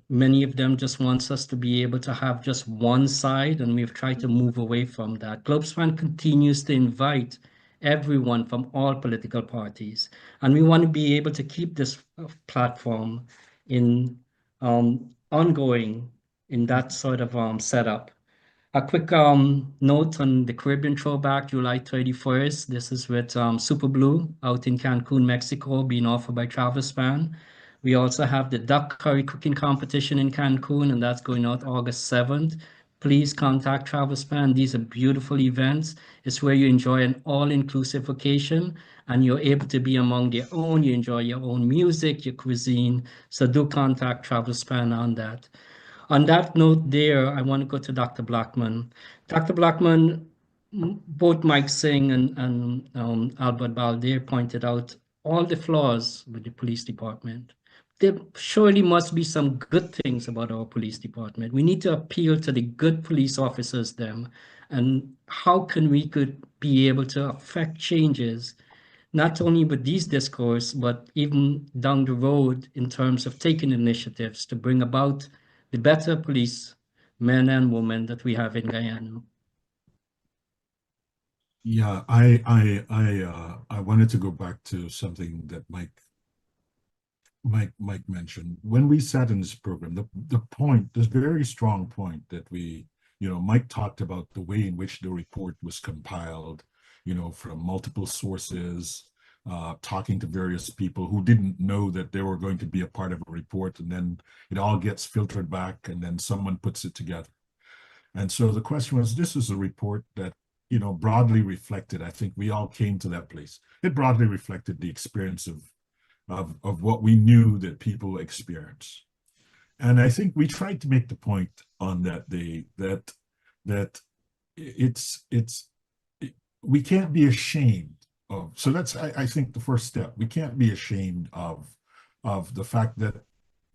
Many of them just wants us to be able to have just one side, and we've tried to move away from that. Globespan continues to invite everyone from all political parties, and we want to be able to keep this platform in ongoing in that sort of setup. A quick note on the Caribbean throwback, July 31st. This is with Super Blue out in Cancun, Mexico, being offered by Globespan. We also have the duck curry cooking competition in Cancun, and that's going out August 7th. Please contact Globespan. These are beautiful events. It's where you enjoy an all-inclusive vacation and you're able to be among your own. You enjoy your own music, your cuisine. So do contact Globespan on that. On that note there, I want to go to Dr. Blackman. Dr. Blackman, both Mike Singh and Albert Balde pointed out all the flaws with the police department. There surely must be some good things about our police department. We need to appeal to the good police officers them. And how can we could be able to affect changes not only with these discourse, but even down the road in terms of taking initiatives to bring about the better police men and women that we have in Guyana. Yeah, I wanted to go back to something that Mike mentioned. When we sat in this program, the point, this very strong point that Mike talked about the way in which the report was compiled, from multiple sources, talking to various people who didn't know that they were going to be a part of a report, and then it all gets filtered back, and then someone puts it together. And so the question was, this is a report that, broadly reflected, I think we all came to that place. It broadly reflected the experience of what we knew that people experience. And I think we tried to make the point on that day that we can't be ashamed of. So that's, I think, the first step. We can't be ashamed of the fact that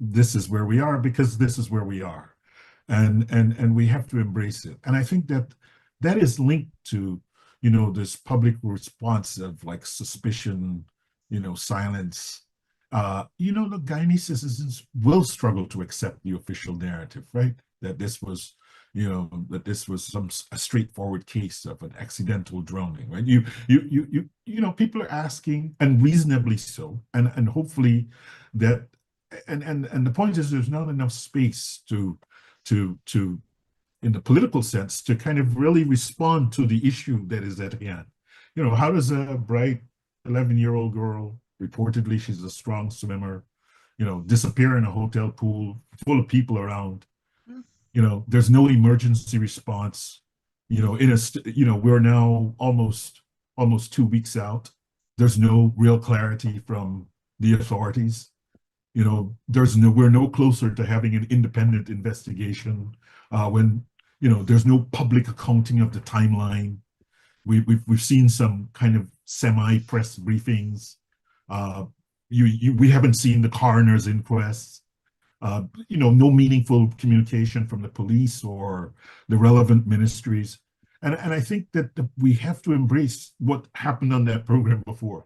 this is where we are, because this is where we are. And we have to embrace it. And I think that is linked to, this public response of like suspicion, silence. The Guyanese citizens will struggle to accept the official narrative, right? That this was, a straightforward case of an accidental drowning, right? People are asking, and reasonably so, and hopefully that, and the point is, there's not enough space to in the political sense to kind of really respond to the issue that is at hand. How does a bright 11-year-old girl, reportedly she's a strong swimmer, disappear in a hotel pool full of people around? There's no emergency response. We're now almost 2 weeks out. There's no real clarity from the authorities. We're no closer to having an independent investigation when there's no public accounting of the timeline. We've seen some kind of semi-press briefings. We haven't seen the coroner's inquests. No meaningful communication from the police or the relevant ministries. And I think that we have to embrace what happened on that program before.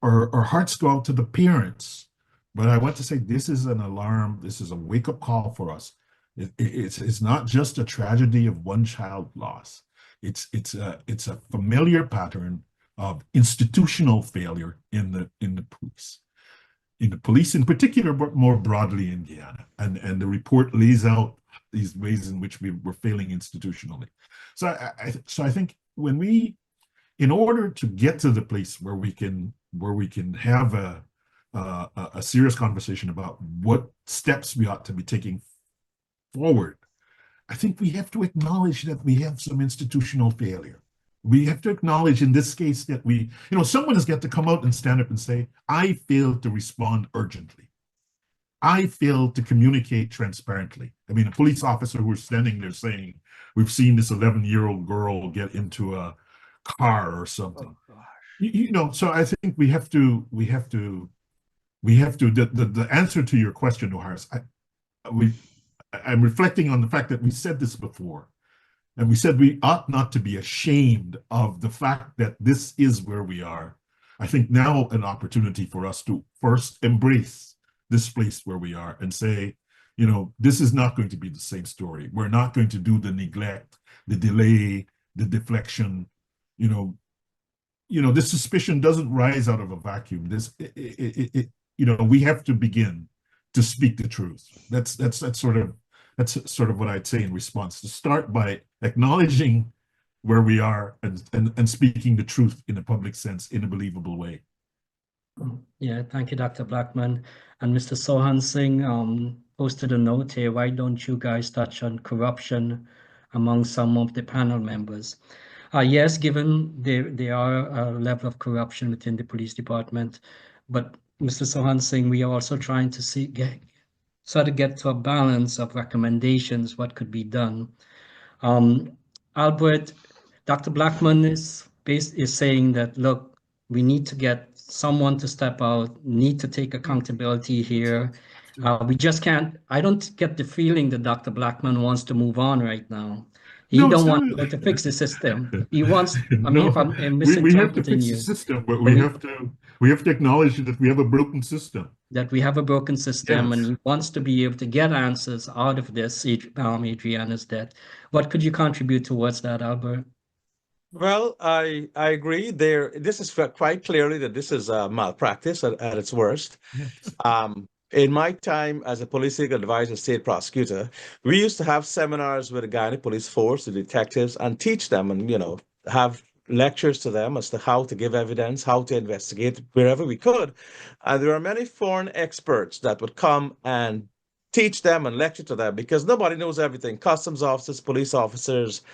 Our hearts go out to the parents. But I want to say, this is an alarm. This is a wake-up call for us. It's not just a tragedy of one child loss. It's a familiar pattern of institutional failure in the police in particular, but more broadly in Guyana. And the report lays out these ways in which we're failing institutionally. So I think in order to get to the place where we can have a serious conversation about what steps we ought to be taking forward, I think we have to acknowledge that we have some institutional failure. We have to acknowledge in this case that someone has got to come out and stand up and say, I failed to respond urgently. I failed to communicate transparently. I mean, a police officer who is standing there saying, we've seen this 11-year-old girl get into a car or something. Oh, so I think we have to, the answer to your question, O'Hara, I'm reflecting on the fact that we said this before. And we said we ought not to be ashamed of the fact that this is where we are. I think now an opportunity for us to first embrace this place where we are and say, this is not going to be the same story. We're not going to do the neglect, the delay, the deflection. This suspicion doesn't rise out of a vacuum. We have to begin to speak the truth. That's sort of That's sort of what I'd say in response, to start by acknowledging where we are and speaking the truth in a public sense in a believable way. Yeah, thank you, Dr. Blackman. And Mr. Sohan Singh posted a note here. Why don't you guys touch on corruption among some of the panel members? Yes, given there are a level of corruption within the police department, but Mr. Sohan Singh, we are also trying to get to a balance of recommendations, what could be done. Albert, Dr. Blackman is saying that, look, we need to get someone to step out, need to take accountability here. We just can't, I don't get the feeling that Dr. Blackman wants to move on right now. He No, don't it's want not. to fix the system. He wants, I mean, if No, I'm we have to misinterpreting fix the you, system, but but we have to acknowledge that we have a broken system. that we have a broken system, and Yes. he wants to be able to get answers out of this, Adriana's death. What could you contribute towards that, Albert? Well, I agree. This is quite clearly that this is malpractice at its worst. Yes. In my time as a police legal advisor, state prosecutor, we used to have seminars with the Guyana police force, the detectives, and teach them, and have lectures to them as to how to give evidence, how to investigate wherever we could. And there are many foreign experts that would come and teach them and lecture to them, because nobody knows everything. Customs officers, police officers,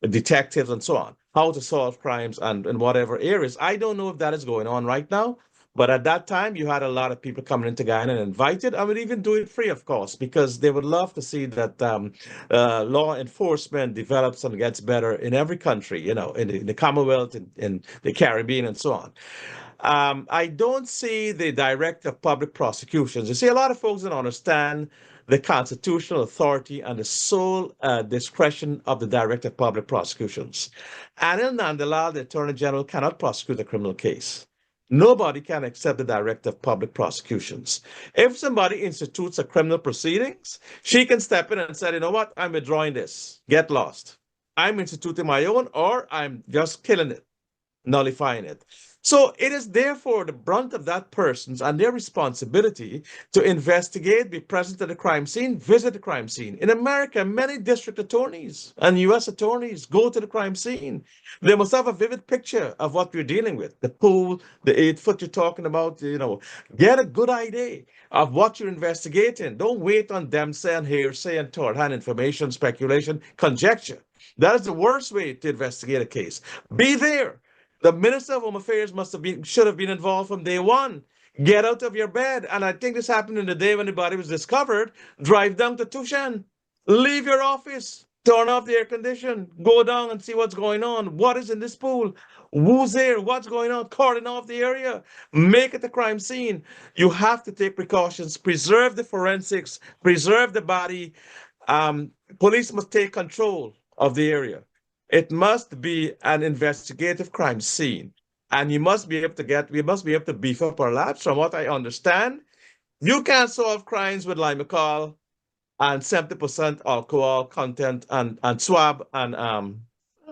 detectives, and so on, how to solve crimes and in whatever areas. I don't know if that is going on right now, but at that time, you had a lot of people coming into Guyana and invited. I would even do it free, of course, because they would love to see that law enforcement develops and gets better in every country, in the Commonwealth, in the Caribbean, and so on. I don't see the director of public prosecutions. You see, a lot of folks don't understand the constitutional authority and the sole discretion of the director of public prosecutions. Anil Nandalal, the Attorney General, cannot prosecute a criminal case. Nobody can accept the director of public prosecutions. If somebody institutes a criminal proceedings, she can step in and say, you know what, I'm withdrawing this. Get lost. I'm instituting my own, or I'm just killing it, nullifying it. So it is therefore the brunt of that person's and their responsibility to investigate, be present at the crime scene, visit the crime scene. In America, many district attorneys and U.S. attorneys go to the crime scene. They must have a vivid picture of what we're dealing with. The pool, the 8 foot you're talking about, get a good idea of what you're investigating. Don't wait on them saying hearsay and third-hand information, speculation, conjecture. That is the worst way to investigate a case. Be there. The Minister of Home Affairs should have been involved from day one. Get out of your bed. And I think this happened in the day when the body was discovered. Drive down to Tushan. Leave your office. Turn off the air condition. Go down and see what's going on. What is in this pool? Who's there? What's going on? Cordon off the area. Make it a crime scene. You have to take precautions. Preserve the forensics. Preserve the body. Police must take control of the area. It must be an investigative crime scene. And we must be able to beef up our labs. From what I understand, you can't solve crimes with limacol and 70% alcohol content and swab and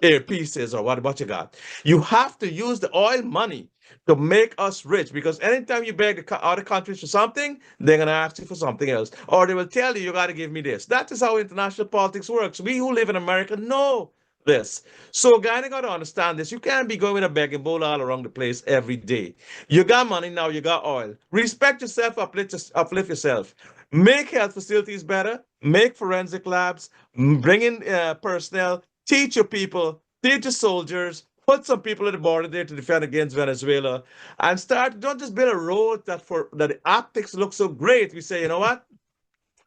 air pieces or what you got. You have to use the oil money to make us rich, because anytime you beg other countries for something, they're going to ask you for something else. Or they will tell you got to give me this. That is how international politics works. We who live in America know this. So Guyana got to understand this. You can't be going with a begging bowl all around the place every day. You got money now, you got oil. Respect yourself, uplift yourself. Make health facilities better, make forensic labs, bring in personnel, teach your people, teach your soldiers, put some people at the border there to defend against Venezuela, and don't just build a road that the optics look so great. We say, you know what?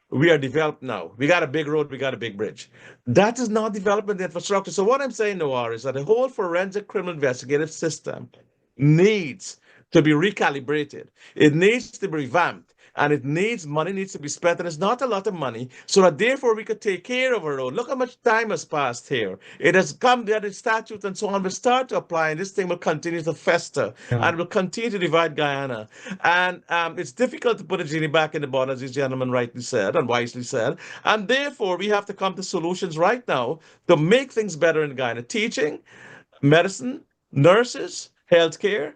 We are developed now. We got a big road, we got a big bridge. That is not development infrastructure. So what I'm saying, Noir, is that the whole forensic criminal investigative system needs to be recalibrated. It needs to be revamped. And money needs to be spent, and it's not a lot of money, so that therefore we could take care of our own. Look how much time has passed here. It has come, the statute and so on will start to apply, and this thing will continue to fester and will continue to divide Guyana. And it's difficult to put a genie back in the bottle, as this gentleman rightly said and wisely said. And therefore, we have to come to solutions right now to make things better in Guyana. Teaching, medicine, nurses, healthcare,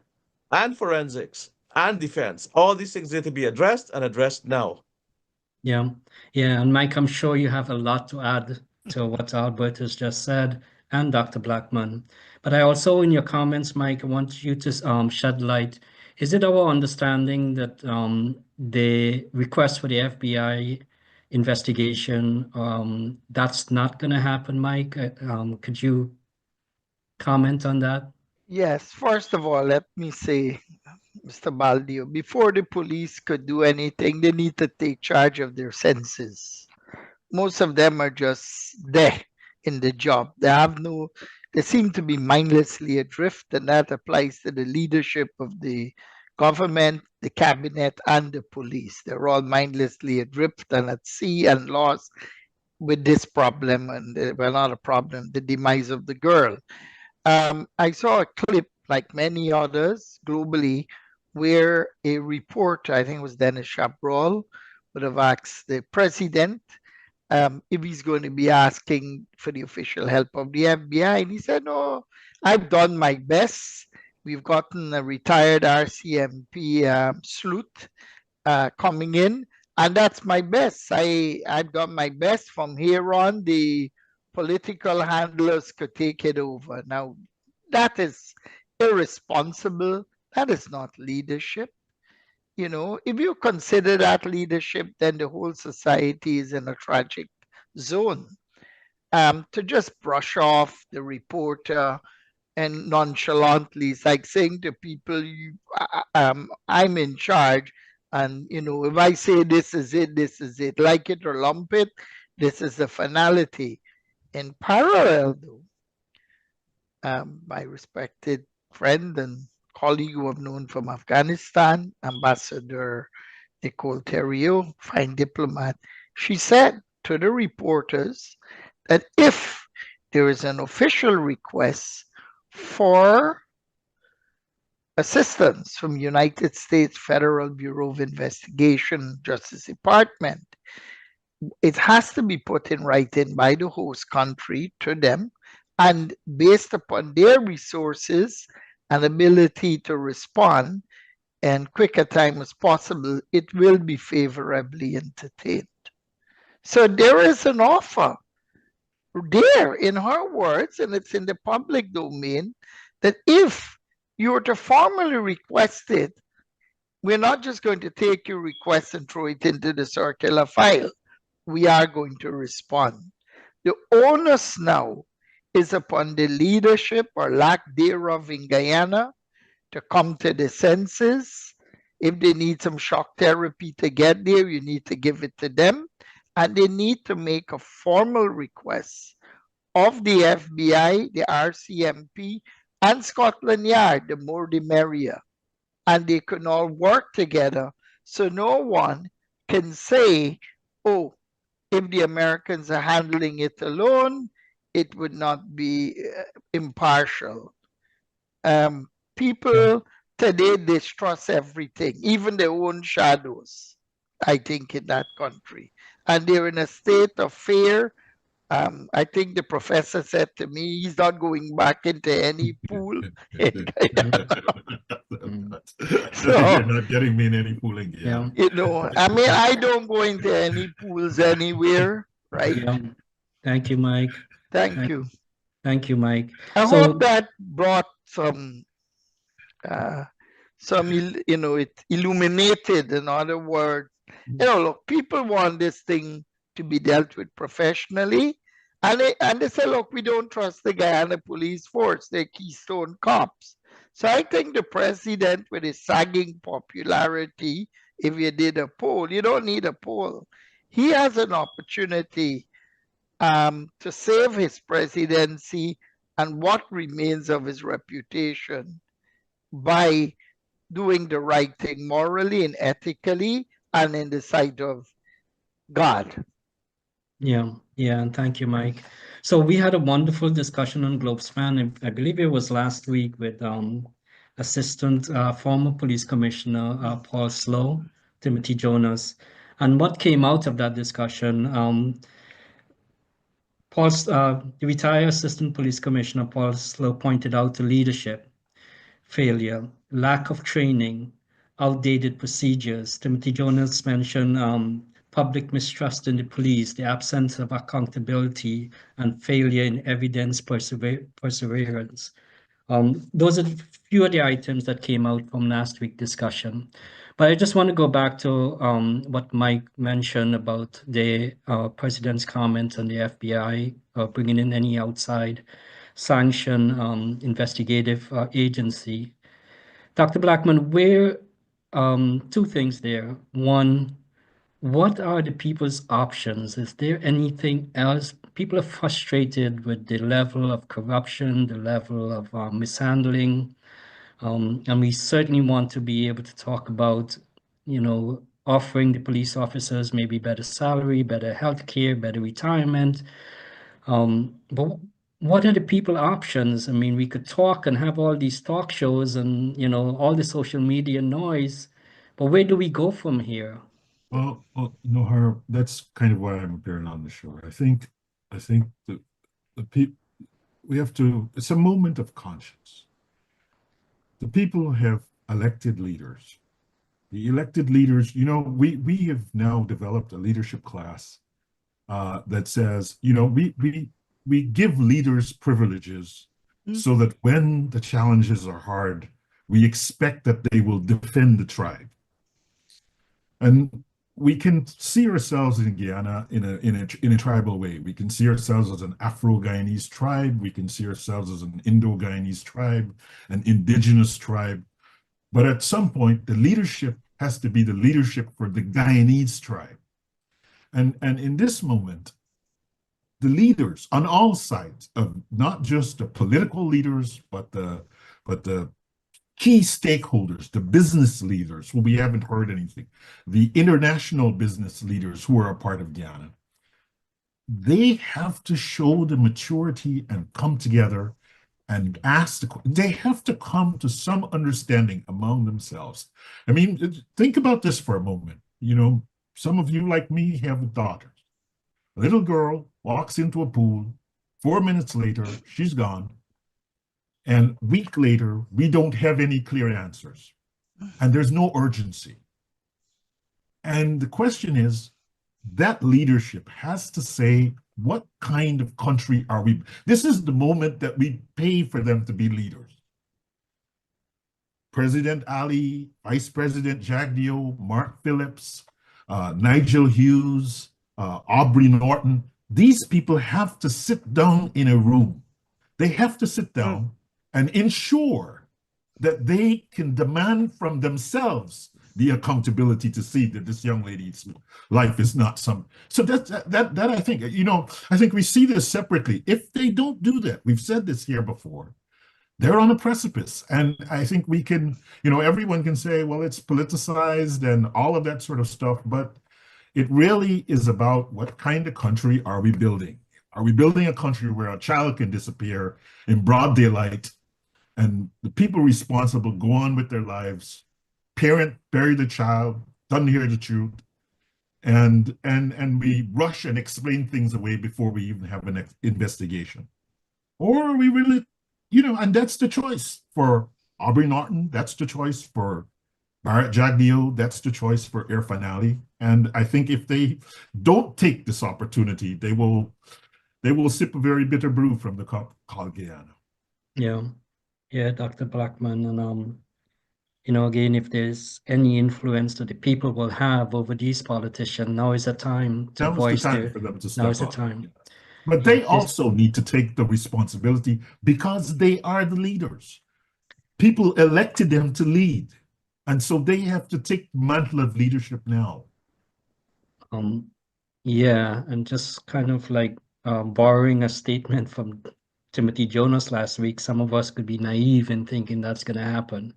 and forensics and defense. All these things need to be addressed and addressed now. Yeah, yeah, and Mike, I'm sure you have a lot to add to what Albert has just said and Dr. Blackman. But I also, in your comments, Mike, I want you to shed light. Is it our understanding that the request for the FBI investigation, that's not going to happen, Mike? Could you comment on that? Yes, first of all, let me say, Mr. Baldio, before the police could do anything, they need to take charge of their senses. Most of them are just there in the job. They seem to be mindlessly adrift, and that applies to the leadership of the government, the cabinet, and the police. They're all mindlessly adrift and at sea and lost with this problem, and well, not a problem, the demise of the girl. I saw a clip, like many others globally, where a reporter, I think it was Dennis Chabrol, would have asked the president if he's going to be asking for the official help of the FBI. And he said, no, I've done my best. We've gotten a retired RCMP sleuth coming in, and that's my best. I've done my best. From here on, the political handlers could take it over. Now, that is irresponsible. That is not leadership. You know, if you consider that leadership, then the whole society is in a tragic zone. To just brush off the reporter and nonchalantly, it's like saying to people, I'm in charge. And, you know, if I say this is it, like it or lump it, this is the finality. In parallel, though, my respected friend and colleague who I've known from Afghanistan, Ambassador Nicole Theriault, fine diplomat, she said to the reporters that if there is an official request for assistance from United States Federal Bureau of Investigation, Justice Department, it has to be put in writing by the host country to them, and based upon their resources and ability to respond in quicker time as possible, it will be favorably entertained. So there is an offer there in her words, and it's in the public domain, that if you were to formally request it, we're not just going to take your request and throw it into the circular file. We are going to respond. The onus now is upon the leadership or lack thereof in Guyana to come to the senses. If they need some shock therapy to get there, you need to give it to them. And they need to make a formal request of the FBI, the RCMP, and Scotland Yard, the more the merrier. And they can all work together so no one can say, oh, if the Americans are handling it alone, it would not be impartial. People today distrust everything, even their own shadows, I think, in that country. And they're in a state of fear. I think the professor said to me, he's not going back into any pool. So, you're not getting me in any pooling. Yeah. You know, I mean, I don't go into any pools anywhere, right? Yeah. Thank you, Mike. Thank you. Thank you, Mike. I So- hope that brought some, you know, it illuminated, in other words. You know, look, people want this thing to be dealt with professionally. And they say, look, we don't trust the Guyana police force. They're Keystone cops. So I think the president, with his sagging popularity, if you did a poll, you don't need a poll. He has an opportunity to save his presidency and what remains of his reputation by doing the right thing morally and ethically and in the sight of God. Yeah, and thank you, Mike. So we had a wonderful discussion on Globespan. I believe it was last week with Assistant former Police Commissioner Paul Slow, Timothy Jonas. And what came out of that discussion, the retired Assistant Police Commissioner Paul Slow pointed out the leadership failure, lack of training, outdated procedures. Timothy Jonas mentioned public mistrust in the police, the absence of accountability, and failure in evidence perseverance. Those are a few of the items that came out from last week's discussion. But I just want to go back to what Mike mentioned about the president's comments on the FBI bringing in any outside sanction investigative agency. Dr. Blackman, two things there. One, what are the people's options? Is there anything else? People are frustrated with the level of corruption, the level of mishandling, and we certainly want to be able to talk about, offering the police officers maybe better salary, better health care, better retirement. But what are the people options? I mean, we could talk and have all these talk shows and, all the social media noise, but where do we go from here? Well, Harv, that's kind of why I'm appearing on the show. I think the people we have to. It's a moment of conscience. The people have elected leaders. The elected leaders, we have now developed a leadership class that says, we give leaders privileges so that when the challenges are hard, we expect that they will defend the tribe. And we can see ourselves in Guyana in a tribal way. We can see ourselves as an Afro-Guyanese tribe. We can see ourselves as an Indo-Guyanese tribe, an indigenous tribe. But at some point, the leadership has to be the leadership for the Guyanese tribe. And in this moment, the leaders on all sides of not just the political leaders, but the key stakeholders, the business leaders who we haven't heard anything, the international business leaders who are a part of Guyana, they have to show the maturity and come together and they have to come to some understanding among themselves. I mean, think about this for a moment. Some of you like me have daughters. A little girl walks into a pool, 4 minutes later, she's gone. And a week later, we don't have any clear answers. And there's no urgency. And the question is, that leadership has to say, what kind of country are we? This is the moment that we pay for them to be leaders. President Ali, Vice President Jagdeo, Mark Phillips, Nigel Hughes, Aubrey Norton, these people have to sit down in a room. They have to sit down and ensure that they can demand from themselves the accountability to see that this young lady's life is not some. So that I think, I think we see this separately. If they don't do that, we've said this here before, they're on a precipice. And I think we can, everyone can say, well, it's politicized and all of that sort of stuff, but it really is about what kind of country are we building? Are we building a country where a child can disappear in broad daylight and the people responsible go on with their lives, parent bury the child, doesn't hear the truth, and we rush and explain things away before we even have an investigation? Or are we really, and that's the choice for Aubrey Norton, that's the choice for Barrett Jagdeo, that's the choice for Irfan Ali. And I think if they don't take this opportunity, they will sip a very bitter brew from the cup called Guyana. Yeah, Dr. Blackman. And again, if there's any influence that the people will have over these politicians, now is the time to voice their. For them to Now is the step up. time. But they also need to take the responsibility because they are the leaders. People elected them to lead. And so they have to take the mantle of leadership now. Yeah, and just kind of like borrowing a statement from Timothy Jonas last week, some of us could be naive in thinking that's going to happen.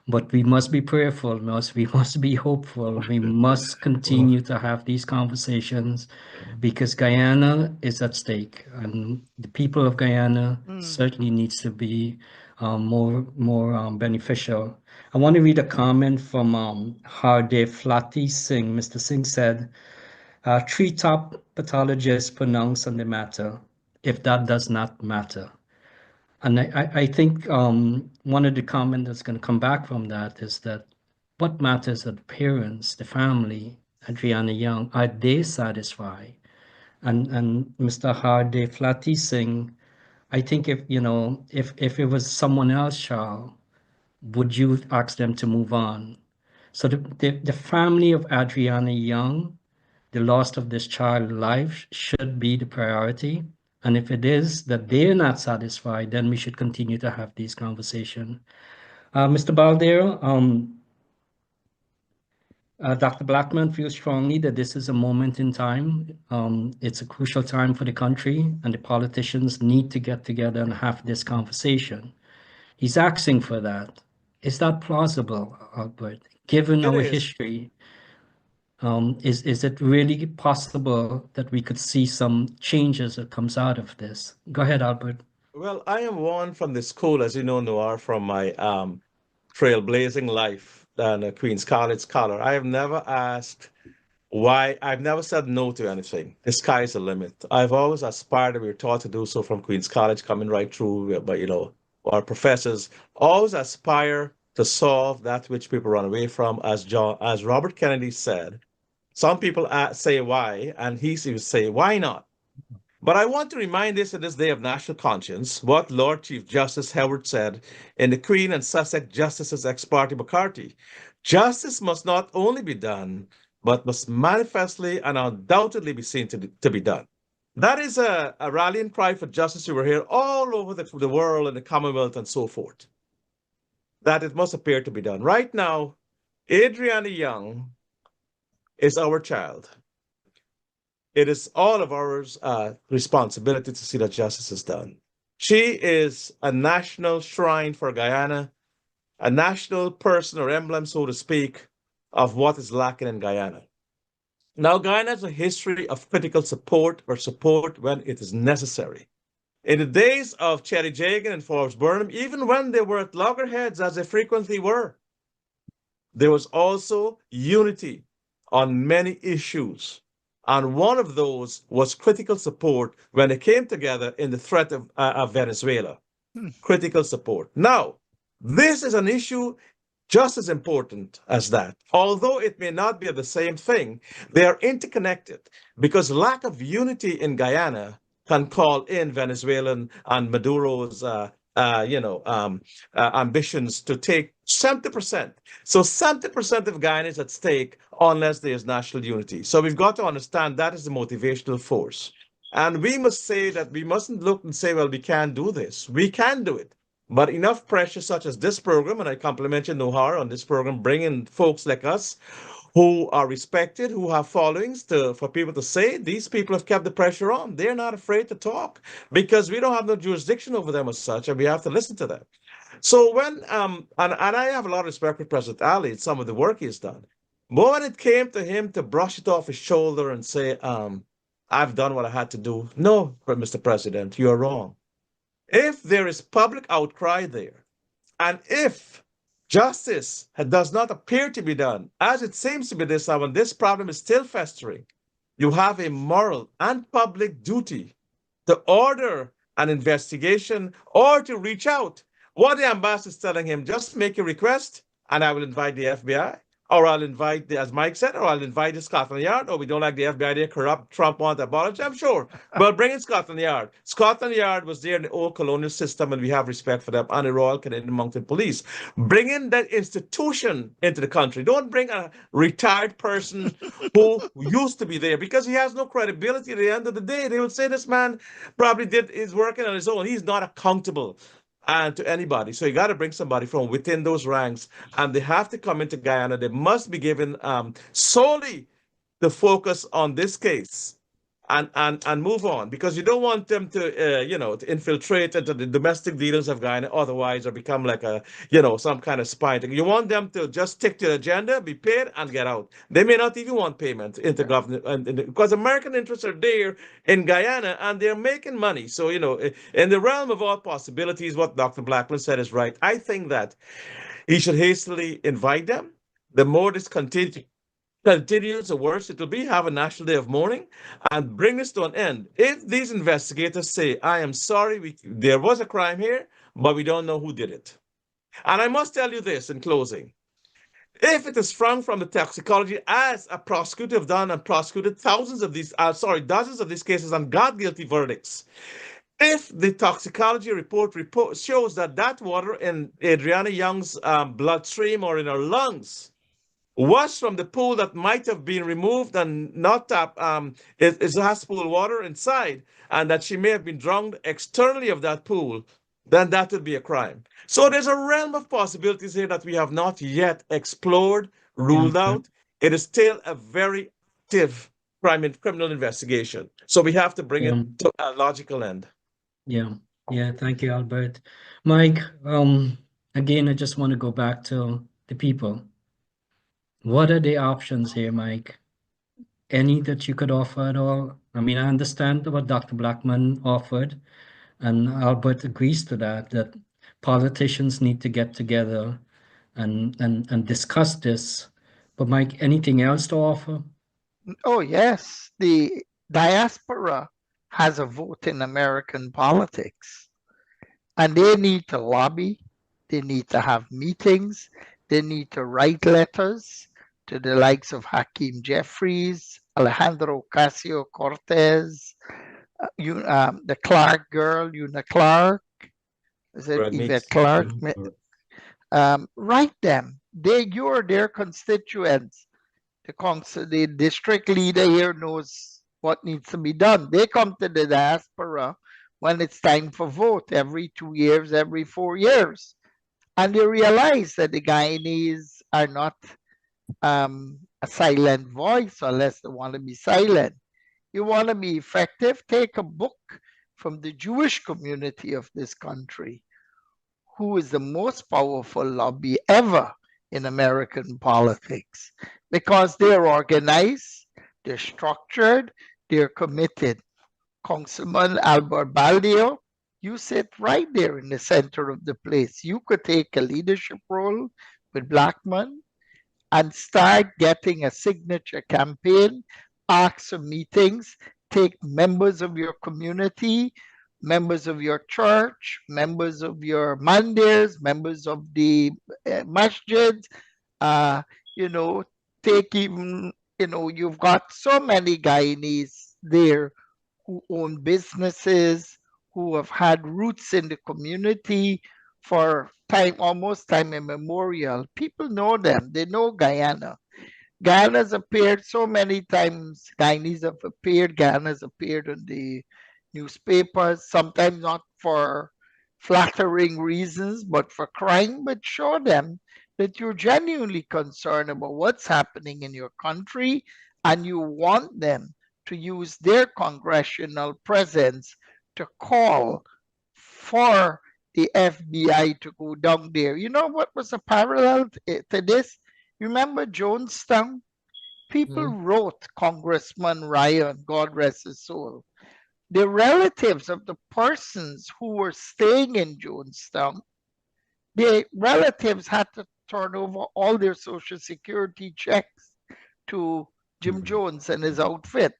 But we must be prayerful, we must be hopeful. We must continue to have these conversations because Guyana is at stake, and the people of Guyana certainly needs to be more beneficial. I want to read a comment from Hardev Flati Singh. Mr. Singh said, 3 top pathologists pronounce on the matter, if that does not matter. And I think one of the comments that's going to come back from that is that what matters are the parents, the family, Adrianna Young, are they satisfied? And Mr. Harde Flati Singh, I think if if it was someone else, child, would you ask them to move on? So the family of Adrianna Young, the loss of this child's life should be the priority. And if it is that they're not satisfied, then we should continue to have these conversations. Mr. Baldero, Dr. Blackman feels strongly that this is a moment in time. It's a crucial time for the country, and the politicians need to get together and have this conversation. He's asking for that. Is that plausible, Albert? Given It our is. history, is it really possible that we could see some changes that comes out of this? Go ahead, Albert. Well, I am one from the school, as you know, Noir, from my trailblazing life and a Queen's College scholar. I have never asked why, I've never said no to anything. The sky's the limit. I've always aspired, and we were taught to do so from Queen's College, coming right through, but our professors always aspire to solve that which people run away from. As Robert Kennedy said, some people say why, and he would say, why not? But I want to remind us in this day of national conscience what Lord Chief Justice Howard said in the Queen and Sussex Justices ex parte McCarthy. Justice must not only be done, but must manifestly and undoubtedly be seen to be done. That is a rallying cry for justice. We were here all over the world and the Commonwealth and so forth, that it must appear to be done. Right now, Adrianna Young is our child. It is all of our responsibility to see that justice is done. She is a national shrine for Guyana, a national person or emblem, so to speak, of what is lacking in Guyana. Now, Guyana has a history of critical support or support when it is necessary. In the days of Cherry Jagan and Forbes Burnham, even when they were at loggerheads, as they frequently were, there was also unity on many issues. And one of those was critical support when they came together in the threat of Venezuela. Critical support. Now, this is an issue just as important as that. Although it may not be the same thing, they are interconnected because lack of unity in Guyana can call in Venezuelan and Maduro's ambitions to take 70%. So 70% of Guyana is at stake unless there is national unity. So we've got to understand that is the motivational force. And we must say that we mustn't look and say, well, we can't do this. We can do it. But enough pressure such as this program, and I compliment you, Nohar, on this program, bringing folks like us who are respected, who have followings, for people to say these people have kept the pressure on. They're not afraid to talk because we don't have no jurisdiction over them as such, and we have to listen to them. So when, and I have a lot of respect for President Ali and some of the work he's done. But when it came to him to brush it off his shoulder and say, I've done what I had to do. No, Mr. President, you're wrong. If there is public outcry there, and if justice does not appear to be done, as it seems to be this time, and this problem is still festering, you have a moral and public duty to order an investigation or to reach out. What the ambassador is telling him, just make a request, and I will invite the FBI, or I'll invite, as Mike said, or I'll invite the Scotland Yard, or we don't like the FBI, they're corrupt, Trump wants apology, I'm sure. But bring in Scotland Yard. Scotland Yard was there in the old colonial system, and we have respect for them, and the Royal Canadian Mounted Police. Bring in that institution into the country. Don't bring a retired person who used to be there, because he has no credibility at the end of the day. They will say this man probably is working on his own. He's not accountable and to anybody. So you got to bring somebody from within those ranks, and they have to come into Guyana. They must be given solely the focus on this case and move on, because you don't want them to to infiltrate into the domestic dealings of Guyana otherwise, or become like some kind of spy thing. You want them to just stick to the agenda, be paid, and get out. They may not even want payment into government, because American interests are there in Guyana and they're making money. So in the realm of all possibilities, what Dr. Blackman said is right. I think that he should hastily invite them. The more this continues, the worse it will be. Have a national day of mourning and bring this to an end. If these investigators say, I am sorry, there was a crime here, but we don't know who did it. And I must tell you this in closing. If it is sprung from the toxicology, as a prosecutor have done and prosecuted thousands of these, dozens of these cases and got guilty verdicts, if the toxicology report shows that that water in Adrianna Young's bloodstream or in her lungs was from the pool that might have been removed and not tap, it has pool water inside, and that she may have been drowned externally of that pool, then that would be a crime. So there's a realm of possibilities here that we have not yet explored, ruled out. It is still a very active criminal investigation. So we have to bring it to a logical end. Yeah, thank you, Albert. Mike, again, I just want to go back to the people. What are the options here, Mike? Any that you could offer at all? I mean, I understand what Dr. Blackman offered, and Albert agrees to that politicians need to get together and discuss this. But Mike, anything else to offer? Oh, yes. The diaspora has a vote in American politics, and they need to lobby. They need to have meetings. They need to write letters to the likes of Hakeem Jeffries, Alejandro Ocasio-Cortez, the Clark girl, Una Clark. Is it Yvette Clark? Write them. You're their constituents. The district leader here knows what needs to be done. They come to the diaspora when it's time for vote every 2 years, every 4 years. And they realize that the Guyanese are not a silent voice unless they want to be silent. You want to be effective? Take a book from the Jewish community of this country, who is the most powerful lobby ever in American politics, because they're organized, they're structured, they're committed. Councilman Albert Baldeo, you sit right there in the center of the place. You could take a leadership role with Blackman and start getting a signature campaign, ask for meetings, take members of your community, members of your church, members of your mandirs, members of the masjids, take even, you've got so many Guyanese there who own businesses, who have had roots in the community for almost time immemorial. People know them. They know Guyana. Guyana's appeared so many times. Guyanese have appeared. Guyana's appeared in the newspapers, sometimes not for flattering reasons, but for crying. But show them that you're genuinely concerned about what's happening in your country, and you want them to use their congressional presence to call for the FBI to go down there. You know what was a parallel to this? Remember Jonestown? People wrote Congressman Ryan, God rest his soul. The relatives of the persons who were staying in Jonestown, the relatives had to turn over all their Social Security checks to Jim Jones and his outfit.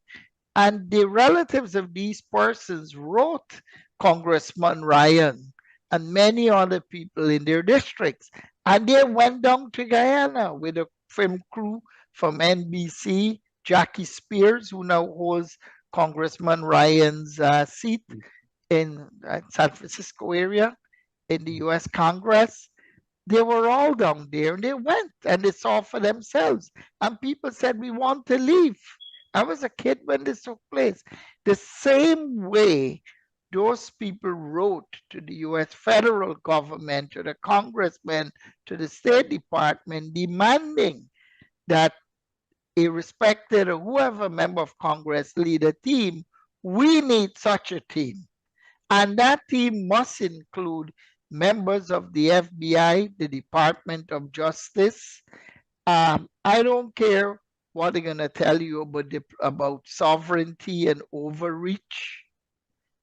And the relatives of these persons wrote Congressman Ryan and many other people in their districts. And they went down to Guyana with a film crew from NBC, Jackie Spears, who now holds Congressman Ryan's seat in San Francisco area in the US Congress. They were all down there, and they went and they saw for themselves. And people said, we want to leave. I was a kid when this took place. The same way those people wrote to the US federal government, to the congressmen, to the State Department, demanding that irrespective of whoever member of Congress lead a team, we need such a team. And that team must include members of the FBI, the Department of Justice. I don't care what they're going to tell you about sovereignty and overreach.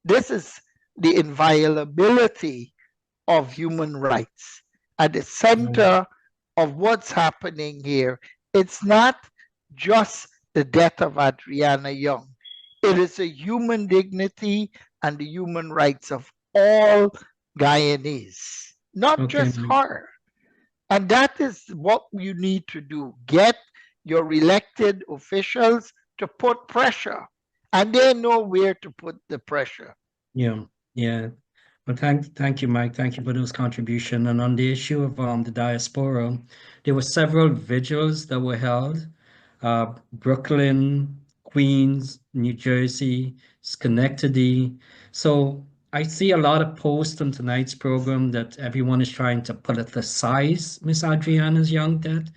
This is the inviolability of human rights at the center of what's happening here. It's not just the death of Adrianna Young. It is a human dignity and the human rights of all Guyanese, not just her. And that is what you need to do. Get your elected officials to put pressure, and they know where to put the pressure. Yeah, yeah. Well, thank you, Mike. Thank you for those contributions. And on the issue of the diaspora, there were several vigils that were held. Brooklyn, Queens, New Jersey, Schenectady. So I see a lot of posts on tonight's program that everyone is trying to politicize Miss Adriana's young death.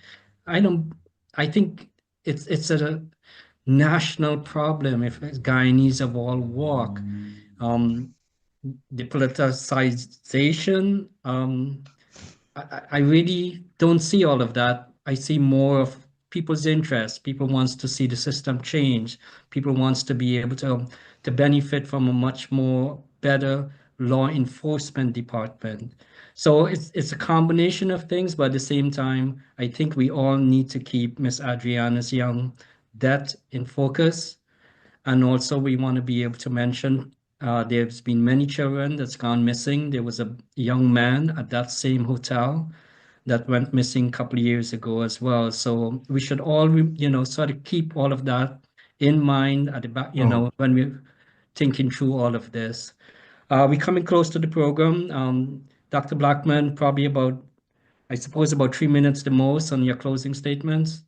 I don't. I think it's a national problem if Guyanese of all walk. Um, the politicization, I really don't see all of that. I see more of people's interest. People wants to see the system change. People wants to be able to benefit from a much more better law enforcement department. So it's a combination of things, but at the same time, I think we all need to keep Miss Adriana's young death in focus. And also, we want to be able to mention there's been many children that's gone missing. There was a young man at that same hotel that went missing a couple of years ago as well. So we should all, sort of keep all of that in mind at the back, when we're thinking through all of this. We're coming close to the program. Dr. Blackman, probably about, I suppose, about 3 minutes the most on your closing statements.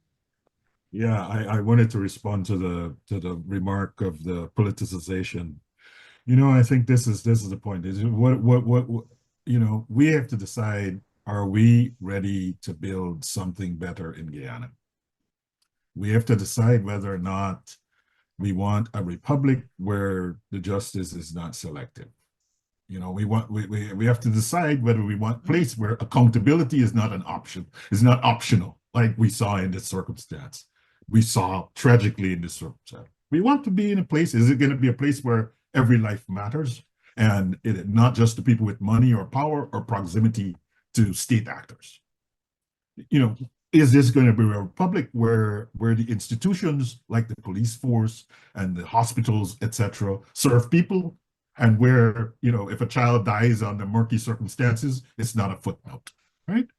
Yeah, I wanted to respond to the remark of the politicization. I think this is the point. Is what we have to decide, are we ready to build something better in Guyana? We have to decide whether or not we want a republic where the justice is not selective. We have to decide whether we want a place where accountability is not an option, is not optional, like we saw in this circumstance. We saw tragically in this circumstance. We want to be in a place, is it going to be a place where every life matters, and not just the people with money or power or proximity to state actors? Is this going to be a republic where the institutions like the police force and the hospitals, etc., serve people, and where, if a child dies under murky circumstances, it's not a footnote, right?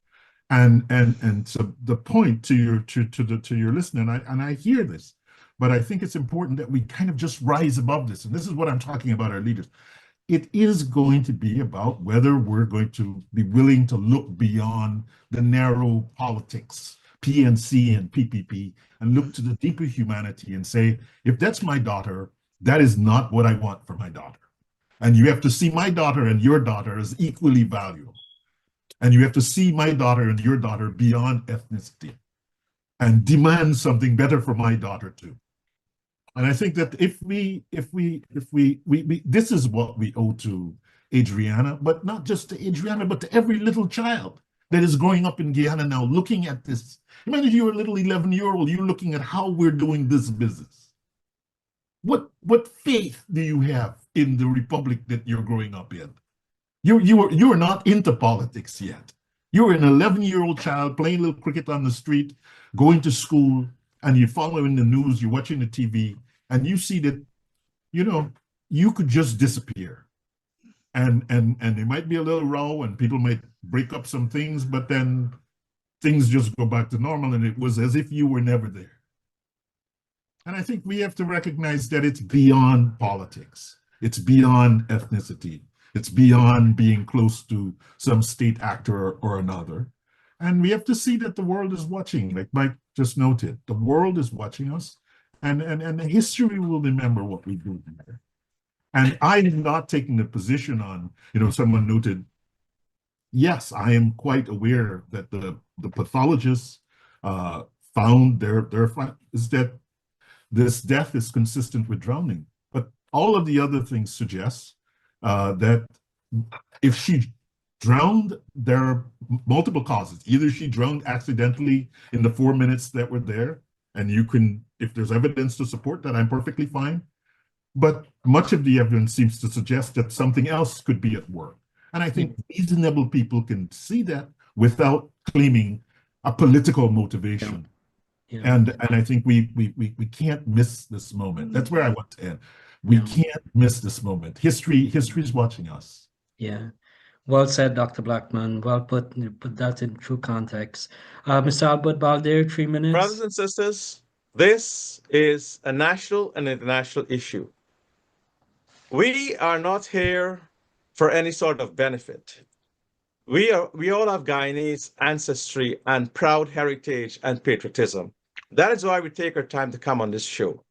And so the point to your listener, and I hear this, but I think it's important that we kind of just rise above this. And this is what I'm talking about, our leaders. It is going to be about whether we're going to be willing to look beyond the narrow politics, PNC and PPP, and look to the deeper humanity and say, if that's my daughter, that is not what I want for my daughter. And you have to see my daughter and your daughter as equally valuable. And you have to see my daughter and your daughter beyond ethnicity and demand something better for my daughter too. And I think that if we this is what we owe to Adrianna, but not just to Adrianna, but to every little child that is growing up in Guyana now, looking at this. Imagine you're a little 11-year-old, you're looking at how we're doing this business. What faith do you have in the republic that you're growing up in? You are not into politics yet. You're an 11-year-old child playing a little cricket on the street, going to school, and you're following the news, you're watching the TV, and you see that, you could just disappear. And there might be a little row and people might break up some things, but then things just go back to normal, and it was as if you were never there. And I think we have to recognize that it's beyond politics. It's beyond ethnicity. It's beyond being close to some state actor or another. And we have to see that the world is watching, like Mike just noted. The world is watching us, and history will remember what we do here. And I'm not taking the position on, someone noted, yes, I am quite aware that the pathologists found their is that this death is consistent with drowning. But all of the other things suggest that if she drowned, there are multiple causes. Either she drowned accidentally in the 4 minutes that were there, and you can, if there's evidence to support that, I'm perfectly fine. But much of the evidence seems to suggest that something else could be at work. And I think reasonable people can see that without claiming a political motivation. Yeah. And I think we can't miss this moment. That's where I want to end. We can't miss this moment. History is watching us. Yeah. Well said, Dr. Blackman. Well put. You put that in true context. Mr. Albert Balder, 3 minutes. Brothers and sisters, this is a national and international issue. We are not here for any sort of benefit. We all have Guyanese ancestry and proud heritage and patriotism. That is why we take our time to come on this show.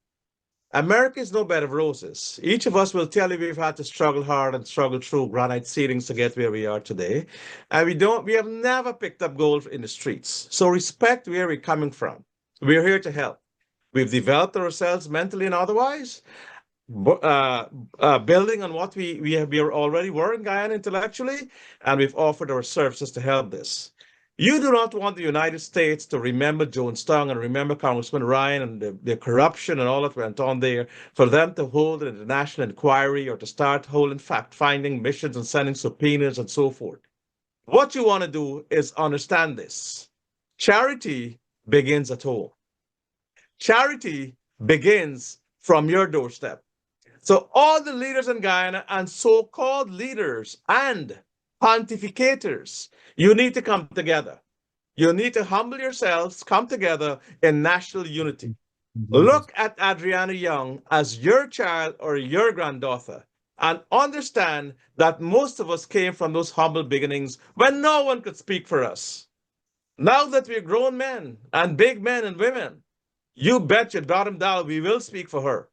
America is no bed of roses. Each of us will tell you we've had to struggle hard and struggle through granite ceilings to get where we are today. And we have never picked up gold in the streets. So respect where we're coming from. We're here to help. We've developed ourselves mentally and otherwise, building on what we already were in Guyana intellectually, and we've offered our services to help this. You do not want the United States to remember Jonestown and remember Congressman Ryan and the corruption and all that went on there, for them to hold an international inquiry or to start holding fact-finding missions and sending subpoenas and so forth. What you want to do is understand this. Charity begins at home. Charity begins from your doorstep. So all the leaders in Guyana and so-called leaders and pontificators, you need to come together. You need to humble yourselves, come together in national unity. Look at Adrianna Young as your child or your granddaughter and understand that most of us came from those humble beginnings when no one could speak for us. Now that we're grown men and big men and women, you bet your bottom dollar we will speak for her.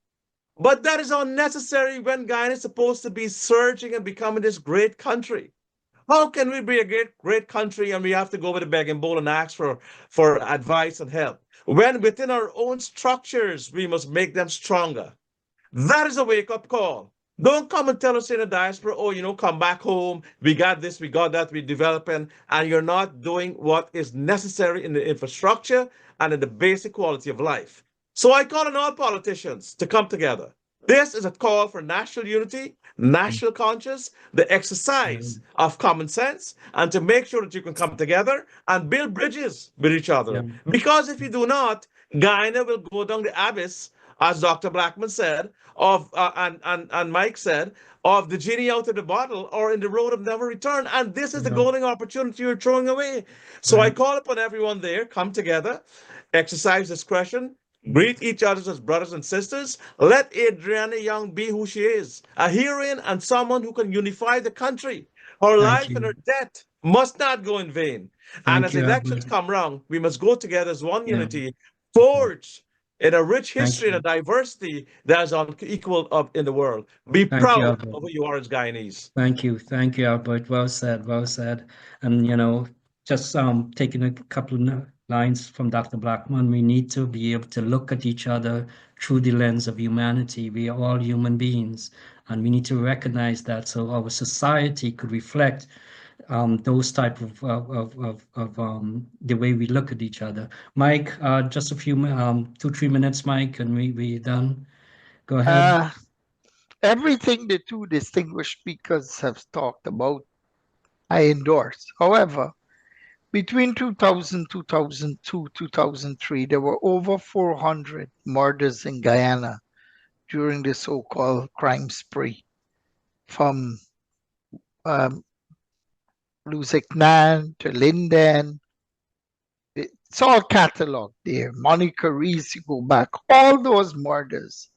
But that is unnecessary when Guyana is supposed to be surging and becoming this great country. How can we be a great country and we have to go with a begging bowl and ask for advice and help? When within our own structures, we must make them stronger. That is a wake-up call. Don't come and tell us in the diaspora, oh, come back home. We got this, we got that, we're developing, and you're not doing what is necessary in the infrastructure and in the basic quality of life. So I call on all politicians to come together. This is a call for national unity, national conscience, the exercise of common sense, and to make sure that you can come together and build bridges with each other. Because if you do not, Guyana will go down the abyss, as Dr. Blackman said, and Mike said, of the genie out of the bottle or in the road of never return. And this is the golden opportunity you're throwing away. So I call upon everyone there, come together, exercise discretion, greet each other as brothers and sisters. Let Adrianna Young be who she is, a heroine and someone who can unify the country. Her life and her death must not go in vain. And as elections come round, we must go together as one unity, forge in a rich history and a diversity that is unequal in the world. Be proud of who you are as Guyanese. Thank you, Albert. Well said, well said. And just taking a couple of lines from Dr. Blackman, we need to be able to look at each other through the lens of humanity. We are all human beings, and we need to recognize that so our society could reflect those type of the way we look at each other. Mike, just a few 2-3 minutes, Mike, and we done. Go ahead. Everything the two distinguished speakers have talked about, I endorse. However, between 2000, 2002, 2003, there were over 400 murders in Guyana during the so-called crime spree, from Lusignan to Linden. It's all cataloged there. Monica Reese, you go back. All those murders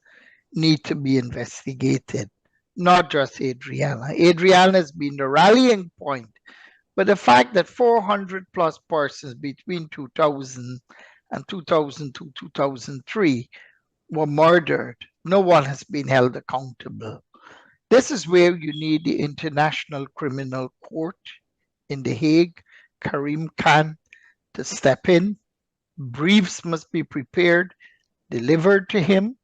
need to be investigated, not just Adrianna. Adrianna has been the rallying point. But the fact that 400 plus persons between 2000 and 2002, 2003 were murdered, no one has been held accountable. This is where you need the International Criminal Court in The Hague, Karim Khan, to step in. Briefs must be prepared, delivered to him,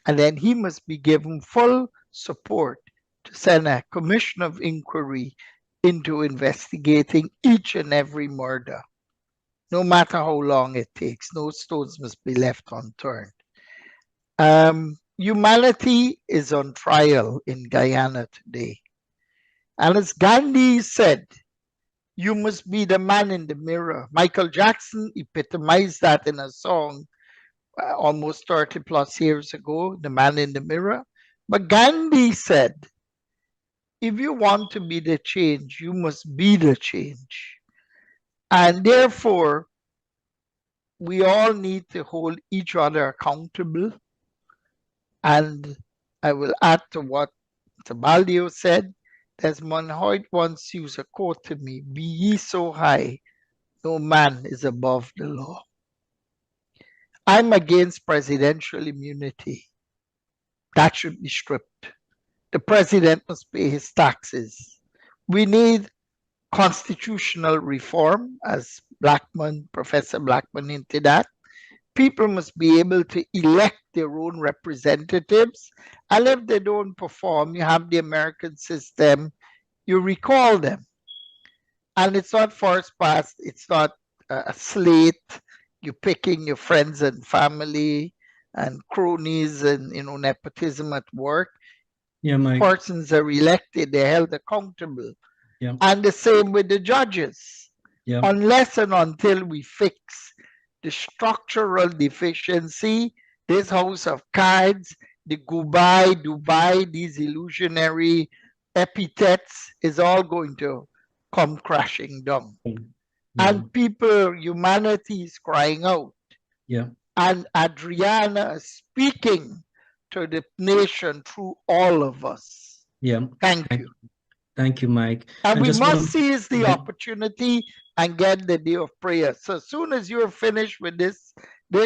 and then he must be given full support to send a commission of inquiry into investigating each and every murder, no matter how long it takes. No stones must be left unturned. Humanity is on trial in Guyana today. And as Gandhi said, you must be the man in the mirror. Michael Jackson epitomized that in a song almost 30 plus years ago, The Man in the Mirror. But Gandhi said, if you want to be the change, you must be the change. And therefore, we all need to hold each other accountable. And I will add to what Tabaldio said. Desmond Hoyt once used a quote to me, "Be ye so high, no man is above the law." I'm against presidential immunity. That should be stripped. The president must pay his taxes. We need constitutional reform, as Professor Blackman hinted at. People must be able to elect their own representatives. And if they don't perform, you have the American system, you recall them. And it's not first past, it's not a slate. You're picking your friends and family and cronies and nepotism at work. Yeah, Mike. Persons are elected, they're held accountable. Yeah. And the same with the judges. Yeah. Unless and until we fix the structural deficiency, this house of cards, the goodbye, Dubai, these illusionary epithets is all going to come crashing down. Yeah. And people, humanity is crying out. Yeah. And Adrianna is speaking to the nation through all of us. Yeah. Thank you. Thank you, Mike. And we must seize the opportunity and get the day of prayer. So as soon as you're finished with this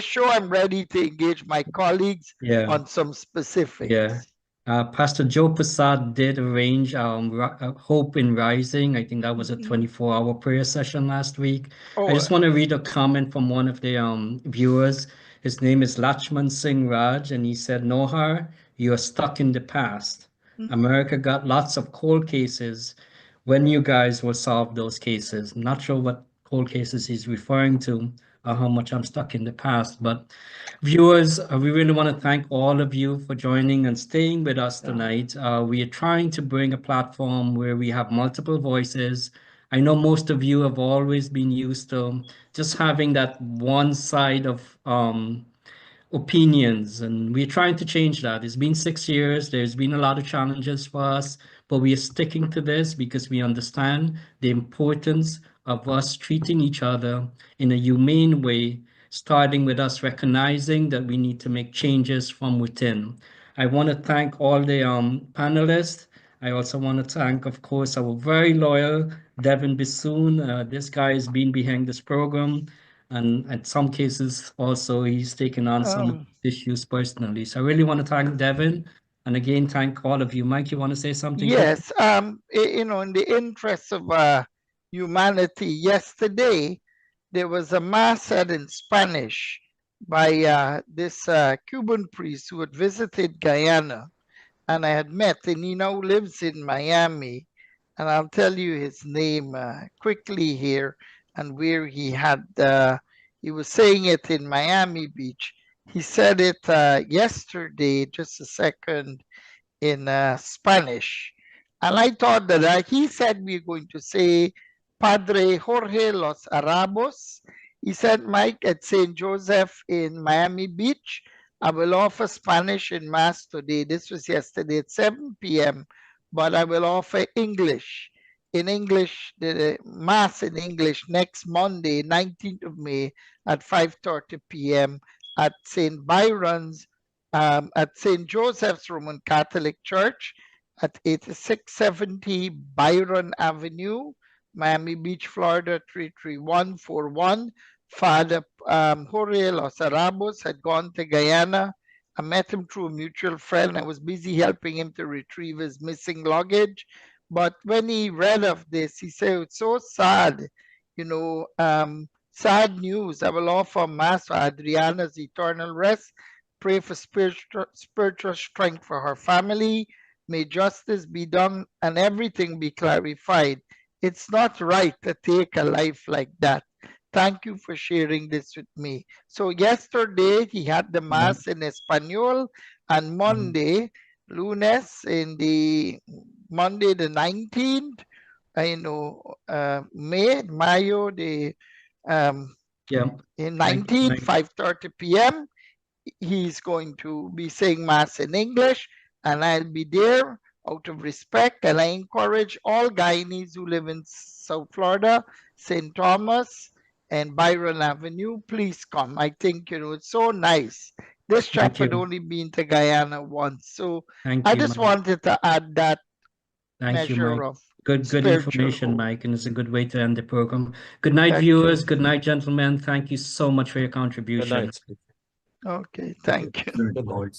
show, I'm ready to engage my colleagues on some specifics. Yeah. Pastor Joe Prasad did arrange Hope in Rising. I think that was a 24-hour prayer session last week. I just want to read a comment from one of the viewers. His name is Lachman Singh Raj, and he said, "Nohar, you are stuck in the past. America got lots of cold cases. When you guys will solve those cases?" I'm not sure what cold cases he's referring to, or how much I'm stuck in the past, but viewers, we really want to thank all of you for joining and staying with us tonight. We are trying to bring a platform where we have multiple voices. I know most of you have always been used to just having that one side of opinions, and we're trying to change that. It's been 6 years. There's been a lot of challenges for us, but we are sticking to this because we understand the importance of us treating each other in a humane way, starting with us recognizing that we need to make changes from within. I want to thank all the panelists. I also want to thank, of course, our very loyal Devin Bissoon. This guy has been behind this program, and in some cases also he's taken on some issues personally. So I really want to thank Devin, and again thank all of you. Mike, you want to say something? Yes, in the interest of humanity, yesterday there was a mass said in Spanish by this Cuban priest who had visited Guyana, and I had met, and he now lives in Miami, and I'll tell you his name quickly here, and where he had, he was saying it in Miami Beach. He said it yesterday, just a second, in Spanish. And I thought that he said we're going to say Padre Jorge Los Arabos. He said, "Mike, at St. Joseph in Miami Beach, I will offer Spanish in Mass today." This was yesterday at 7 p.m., but I will offer English. In English, the Mass in English next Monday, 19th of May at 5:30 p.m. at St. Byron's, at St. Joseph's Roman Catholic Church at 8670 Byron Avenue, Miami Beach, Florida 33141. Father Jorge Los Arabos had gone to Guyana. I met him through a mutual friend. I was busy helping him to retrieve his missing luggage. But when he read of this, he said, "It's so sad, sad news. I will offer Mass for Adrianna's eternal rest. Pray for spiritual strength for her family. May justice be done and everything be clarified. It's not right to take a life like that. Thank you for sharing this with me." So yesterday he had the Mass in Espanol, and Monday, lunes, in the Monday the 19th, Mayo the in 19th, 5:30 p.m. he's going to be saying Mass in English, and I'll be there out of respect. And I encourage all Guyanese who live in South Florida, St. Thomas, and Byron Avenue, please come. I think, it's so nice. This chap had only been to Guyana once. So Thank I you, just Mike. wanted to add that Thank you, measure Mike. of Good spiritual information, hope. Mike, and it's a good way to end the program. Good night, Thank viewers. you. Good night, gentlemen. Thank you so much for your Good contribution. night. Okay, thank you. Good night.